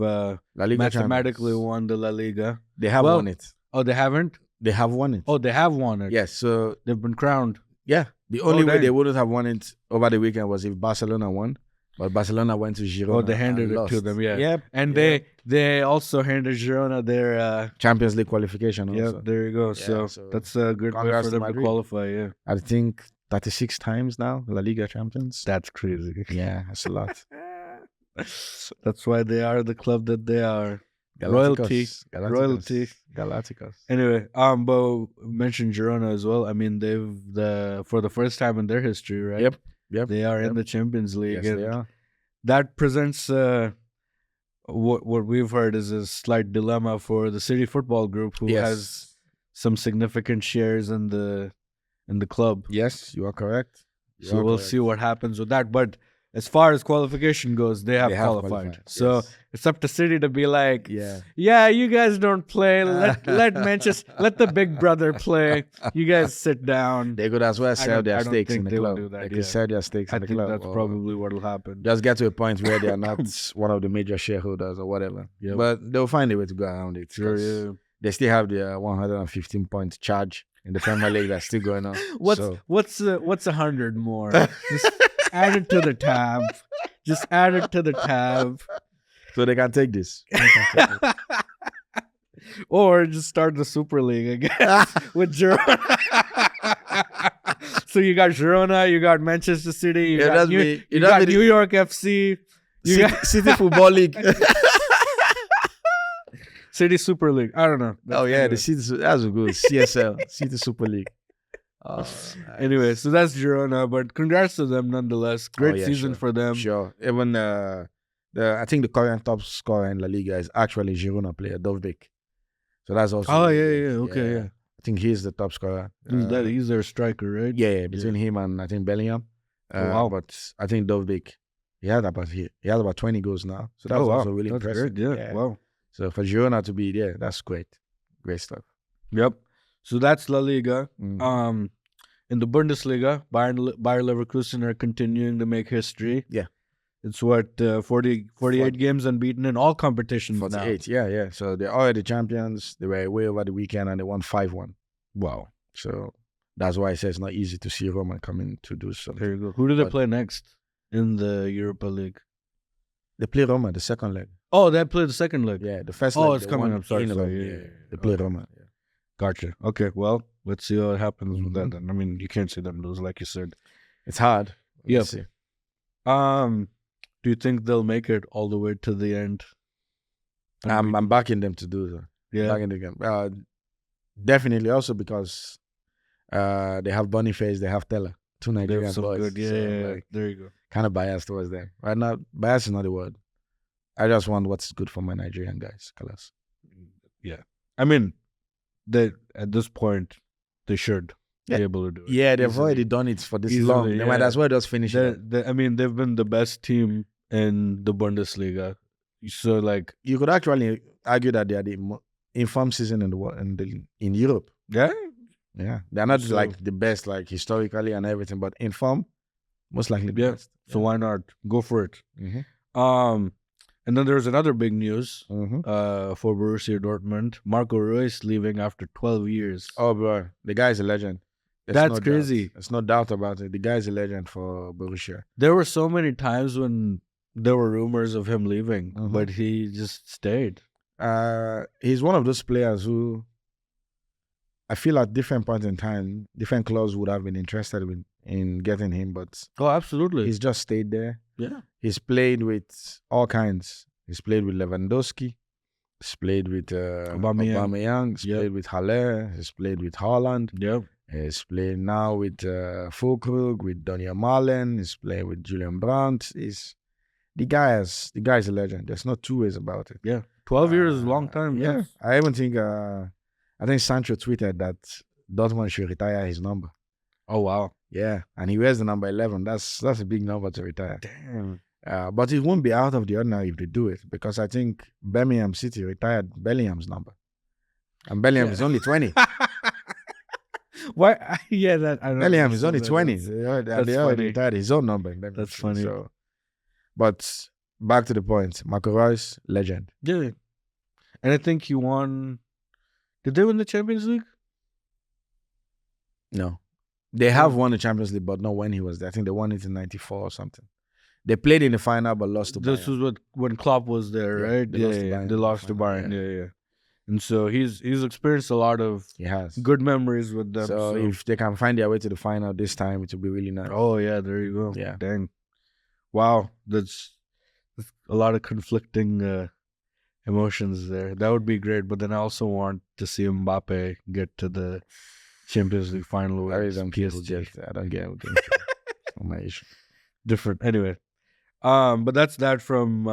mathematically won the La Liga. They have won it. Oh, they haven't? They have won it. Oh, they have won it. Yes. So they've been crowned. Yeah. The only way they wouldn't have won it over the weekend was if Barcelona won. But Barcelona went to Girona. Oh, they handed it to them, yeah. Yep. And they also handed Girona their Champions League qualification also. Yeah, there you go. Yeah, so that's a good way for them to qualify, yeah. I think 36 times now, La Liga champions. That's crazy. Yeah, that's a lot. That's why they are the club that they are. Galacticos. Royalty. Galacticos. Anyway, Bo mentioned Girona as well. I mean, for the first time in their history, right? Yep. They are in the Champions League. Yes, they are. That presents what we've heard is a slight dilemma for the City Football Group, who has some significant shares in the club. Yes, you are correct. So we'll see what happens with that. But as far as qualification goes, they have qualified. So it's up to City to be like, you guys don't play. Let Manchester, let the big brother play. You guys sit down. They could as well sell their stakes in the club. They could sell their stakes in the club. I think that's probably what will happen. Just get to a point where they are not one of the major shareholders or whatever. Yep. But they'll find a way to go around it. Sure, yeah. They still have their 115-point charge in the Premier League that's still going on. What's 100 more? Just add it to the tab. Just add it to the tab. So they can take this. Or just start the Super League again with Girona. So you got Girona, you got Manchester City, you got New York FC, City Football League. City Super League. I don't know. The City, that's a good CSL, City Super League. Nice. Anyway, so that's Girona, but congrats to them nonetheless. Great season for them. Sure. Even I think the current top scorer in La Liga is actually Girona player Dovbyk. So that's also. Oh yeah. I think he's the top scorer. He's their striker, right? Yeah, between him and I think Bellingham. Wow. But I think Dovbyk, he has about 20 goals now. So that's also really impressive. Great, yeah. Wow. So for Girona to be there, that's great. Great stuff. Yep. So that's La Liga. Mm-hmm. In the Bundesliga, Bayer Leverkusen are continuing to make history. Yeah. It's 48 games unbeaten in all competitions 48, yeah. So they're already champions. They were away over the weekend and they won 5-1. Wow. So that's why I say it's not easy to see Roma coming to do something. There you go. Who do they play next in the Europa League? They play Roma, the second leg. Oh, they play the second leg. Yeah, the first leg. Oh, it's coming up. Sorry. They play Roma. Yeah. Gotcha. Okay, well, let's see what happens with that then. I mean, you can't see them lose, like you said. It's hard. Yeah. Do you think they'll make it all the way to the end? I'm backing them to do so. Yeah. Backing the game. Definitely also because they have Boniface, they have Teller, two They Nigerian have some boys. good. Yeah, so yeah, I'm yeah. like, There you go. kind of biased towards them. Right now, bias is not the word. I just want what's good for my Nigerian guys. Colors. Yeah. I mean, they at this point they should be able to do it. Yeah, they've easily. already done it for this Easily, long. They might yeah. as well just finish it. I mean, they've been the best team in the Bundesliga. So like, You could actually argue that they are the informed season in the world in Europe. yeah, Yeah, they're not So- like the best, like historically and everything, but in form, most likely the Yeah. best. So why not go for it? Mm-hmm. And then there's another big news Mm-hmm. for Borussia Dortmund. Marco Reus leaving after 12 years. Oh, bro, the guy is a legend. There's That's no crazy. Doubt. There's no doubt about it. The guy is a legend for Borussia. There were so many times when there were rumors of him leaving, Mhm. but he just stayed. He's one of those players who I feel at different points in time, different clubs would have been interested in getting him, but Oh, absolutely. he's just stayed there. Yeah. He's played with all kinds. He's played with Lewandowski. He's played with Aubameyang. He's Yep. played with Haller. He's played with Haaland. Yep. He's playing now with Füllkrug, with Daniel Malen. He's playing with Julian Brandt. The guy is a legend. There's no two ways about it. Yeah. 12 years is a long time. Yeah. Yes. I even think Sancho tweeted that Dortmund should retire his number. Oh, wow. Yeah, and he wears the number 11. That's a big number to retire. Damn. But it won't be out of the ordinary if they do it, because I think Birmingham City retired Bellingham's number, and Bellingham is only 20. Why? Yeah, that I don't Bellingham is understand only that. 20. That's They already funny. retired his own number in Birmingham That's City, funny. So, but back to the point, Marco Reus, legend. Yeah. And I think he won. Did they win the Champions League? No, they have won the Champions League, but not when he was there. I think they won it in '94 or something. They played in the final but lost to This Bayern. was when Klopp was there, Yeah, right? they lost to Bayern They in lost the to final, Bayern. Yeah, yeah. And so he's experienced a lot of He has. good memories with them. So if they can find their way to the final this time, it will be really nice. Oh yeah, there you go. Yeah. Dang. Wow, that's a lot of conflicting emotions there. That would be great, but then I also want to see Mbappe get to the Champions League final with I don't PSG. I don't get it. It's not my issue. Different. Anyway, but that's that from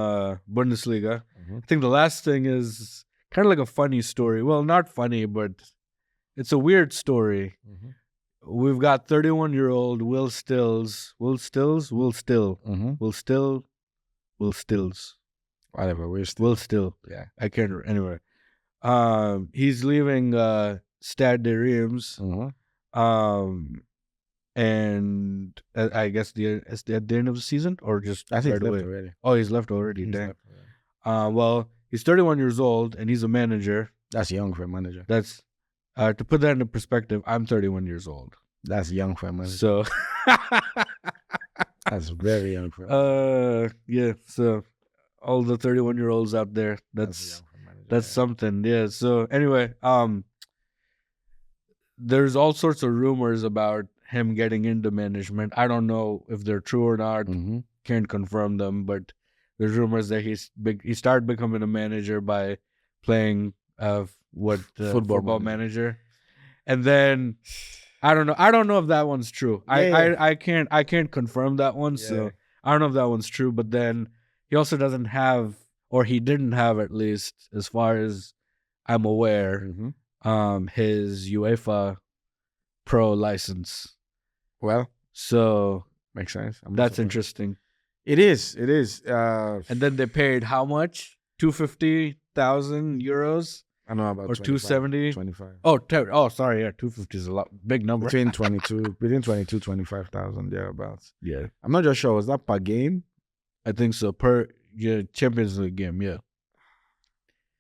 Bundesliga. Mhm. I think the last thing is kind of like a funny story. Well, not funny, but it's a weird story. We've got 31-year-old Will Stills. Will Stills? Will Still. Will Still. Will Stills. Whatever, we're still. Will Still. Yeah. I can't. Anyway, he's leaving Stade de Reims. And I guess at the end of the season, or just I think right it's away. left already. Oh, he's left already. He's Dang. left already. Well, he's 31 years old and he's a manager. That's young for a manager. That's to put that into perspective. I'm 31 years old, That's young for a manager. so That's very young for a manager. yeah. So all the 31-year-olds out there, that's young for a manager. that's yeah. something. Yeah. So anyway, there's all sorts of rumors about him getting into management. I don't know if they're true or not. Mhm. Can't confirm them, but there's rumors that he started becoming a manager by playing football manager, and then I don't know if that one's true. Yeah. I can't confirm that one, so Yeah. I don't know if that one's true. But then he also doesn't have, or he didn't have, at least as far as I'm aware, Mhm. his UEFA Pro license. Well, So makes sense. I'm not that's surprised. interesting. It is. And then they paid how much? 250,000 euros I know about or 270. 25. Oh, sorry, yeah, 250 is a lot, big number. Between 25,000 thereabouts. Yeah, I'm not just sure. Was that per game? I think so. Champions League game, yeah,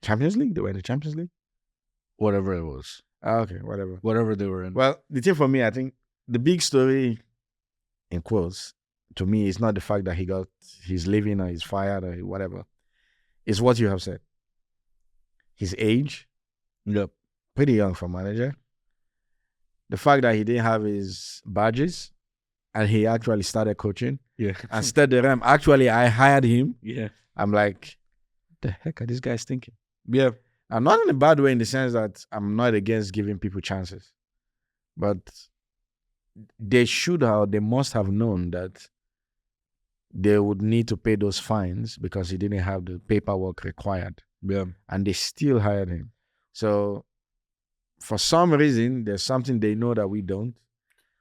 Champions League? They were in the Champions League? whatever it was, Okay, whatever. they were in. Well, the thing for me, I think the big story, in quotes, to me, is not the fact that he's leaving or he's fired or whatever. It's what you have said. His age, Yep. pretty young for a manager. The fact that he didn't have his badges and he actually started coaching. Yeah. And Stade de Reims, actually, I hired him. Yeah. I'm like, the heck are these guys thinking? Yeah. I'm not in a bad way in the sense that I'm not against giving people chances. But they must have known that they would need to pay those fines because he didn't have the paperwork required. Yeah. And they still hired him. So for some reason, there's something they know that we don't.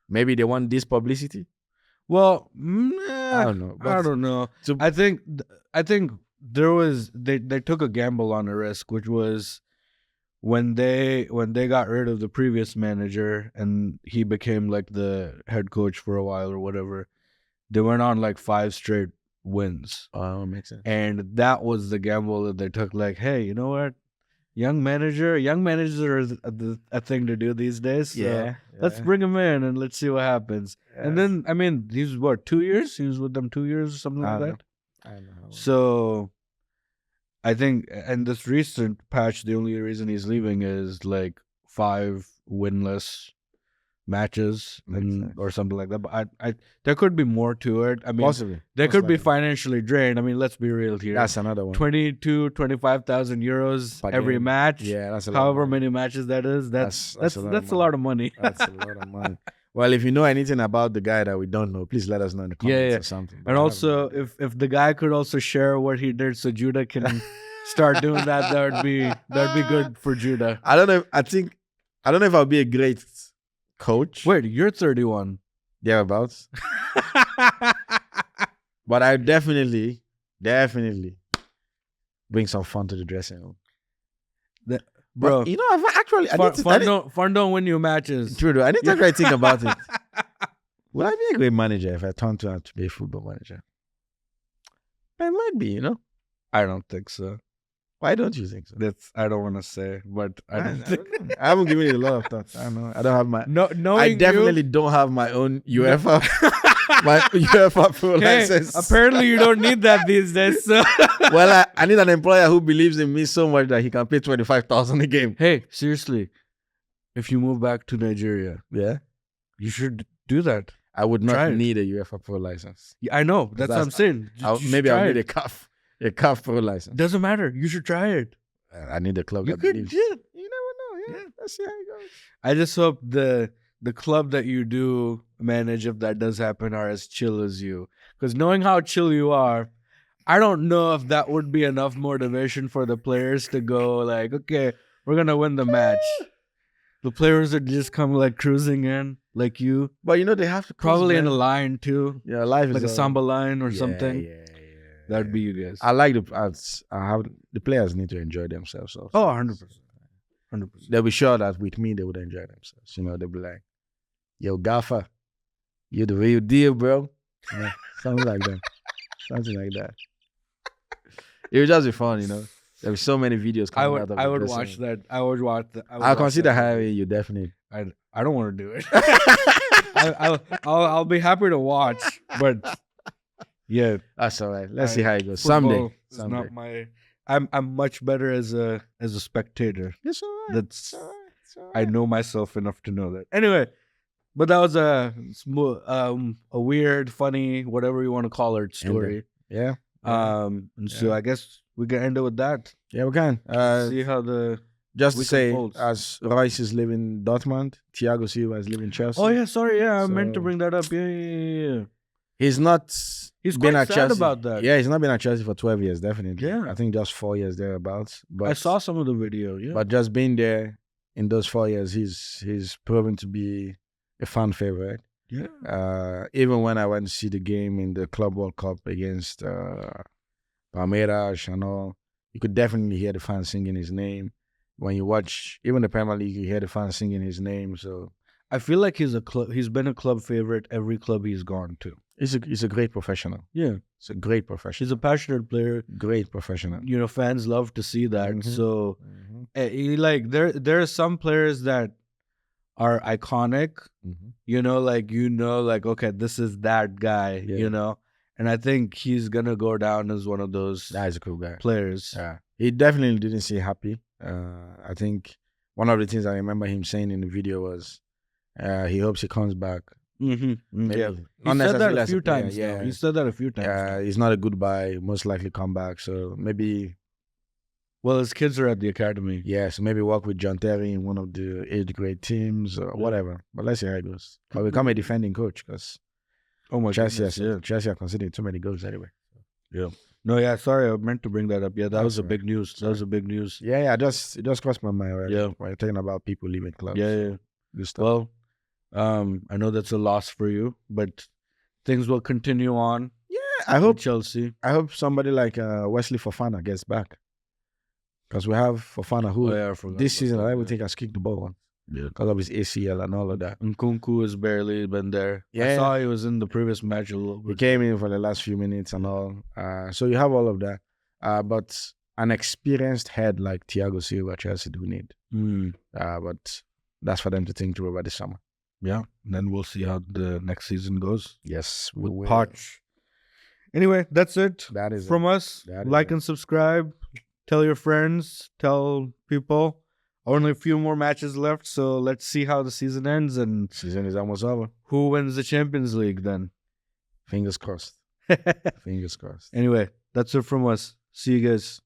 Maybe they want this publicity. Well, I don't know. I don't know. I think there was they took a gamble on a risk, which was when they got rid of the previous manager and he became like the head coach for a while or whatever. They went on like 5 straight wins. Oh, makes sense. And that was the gamble that they took. Like, hey, you know what? Young managers are a thing to do these days. So let's bring him in and let's see what happens. Yeah. And then, I mean, he's what, 2 years? He was with them 2 years or something like that. I know. So I think, and this recent patch, the only reason he's leaving is like 5 winless matches or something like that. But I there could be more to it. I mean, possibly they could be financially drained. I mean, let's be real here. That's another one. 25,000 euros every match. Yeah, that's a lot. However many matches that is. That's a lot of money. That's a lot of money. Well, if you know anything about the guy that we don't know, please let us know in the comments or something. But and also, if the guy could also share what he did, so Judah can start doing that, that'd be good for Judah. I don't know. I don't know if I'll be a great coach. Wait, you're 31. Thereabouts. But I definitely bring some fun to the dressing room. Bro, but, you know, I've actually fun don't win you matches. True, I need to try to think about it. Would I be a great manager if I turned out to be a football manager? I might be, you know. I don't think so. Why don't you think so? I don't want to say, but I haven't given it a lot of thought. I don't know. I don't have my. No, I definitely don't have my own UEFA. My UEFA Pro license. Apparently, you don't need that these days. So. Well, I need an employer who believes in me so much that he can pay 25,000 a game. Hey, seriously, if you move back to Nigeria, you should do that. I would not need a UEFA Pro license. Yeah, I know. That's what I'm saying. Maybe I'll need a CAF Pro license. Doesn't matter. You should try it. I need a club. You could. Yeah. You never know. Yeah. Let's see how it goes. I just hope the club that you do manage, if that does happen, are as chill as you. Because knowing how chill you are, I don't know if that would be enough motivation for the players to go like, okay, we're gonna win the match. The players are just come like cruising in, like you. But you know they have to probably in a line too. Yeah, life like is a samba line or something. Yeah. That'd be you guys. I like the players need to enjoy themselves. Also. Oh, 100%. They'll be sure that with me they would enjoy themselves. You know, they'll be like, yo, Gaffer, you're the real deal, bro. Yeah, something like that. Something like that. It would just be fun, you know. There were so many videos coming out of it. I would watch that. I would watch that. I'll consider hiring you, definitely. I don't want to do it. I'll be happy to watch, but yeah. That's all right. Let's see how it goes. Someday. It's not my I'm much better as a spectator. It's all right. That's it's all right. It's all right. I know myself enough to know that. Anyway, but that was a weird, funny, whatever you want to call it, story. Yeah. So I guess we can end it with that. Yeah, we can. See how the just to say, folds. As Royce is living Dortmund, Thiago Silva is living Chelsea. Oh yeah, sorry, I meant to bring that up. Yeah. He's not. He's been quite at sad Chelsea. about that. Yeah, he's not been at Chelsea for 12 years, definitely. Yeah, I think just 4 years thereabouts. But I saw some of the video. Yeah, but just being there in those 4 years, he's proven to be a fan favorite. Yeah. Even when I went to see the game in the Club World Cup against Palmeiras and all, you could definitely hear the fans singing his name. When you watch even the Premier League, you hear the fans singing his name. So I feel like he's been a club favorite every club he's gone to. He's a great professional. Yeah. He's a great professional. He's a passionate player. Great professional. You know, fans love to see that. So like there are some players that are iconic. You know, like okay, this is that guy, you know. And I think he's gonna go down as one of those That's a cool guy. players. Yeah. He definitely didn't seem happy. I think one of the things I remember him saying in the video was he hopes he comes back. Yeah, he said that a few times. Yeah, he said that a few times. It's not a goodbye. Most likely come back. So maybe Well, his kids are at the academy. Yeah, so maybe work with John Terry in one of the 8th grade teams or whatever. But let's see how it goes. Or become a defending coach because Oh my Chelsea, goodness, Chelsea are conceding too many goals anyway. Yeah. No, yeah, sorry, I meant to bring that up. Yeah, that That's was a right. big news. That Sorry. was a big news. Yeah, it just crossed my mind. Right? Yeah. When you're talking about people leaving clubs. Yeah. Good stuff. Well, I know that's a loss for you, but things will continue on. I with hope Chelsea. I hope somebody like Wesley Fofana gets back. Because we have Fofana who I forgot this about season that, I yeah. don't think has kicked the ball on. Yeah. Because of his ACL and all of that. Nkunku has barely been there. I Yeah. saw he was in the previous match a little He bit. came in for the last few minutes and all. So you have all of that. But an experienced head like Thiago Silva, Chelsea do need. But that's for them to think through over the summer. Yeah. And then we'll see how the next season goes. Yes, we With will. Poch. Anyway, that's it That is from us. That is Like it. and subscribe. Tell your friends. Tell people. Only a few more matches left, so let's see how the season ends and Season is almost over. who wins the Champions League then. Fingers crossed. Fingers crossed. Anyway, that's it from us. See you guys.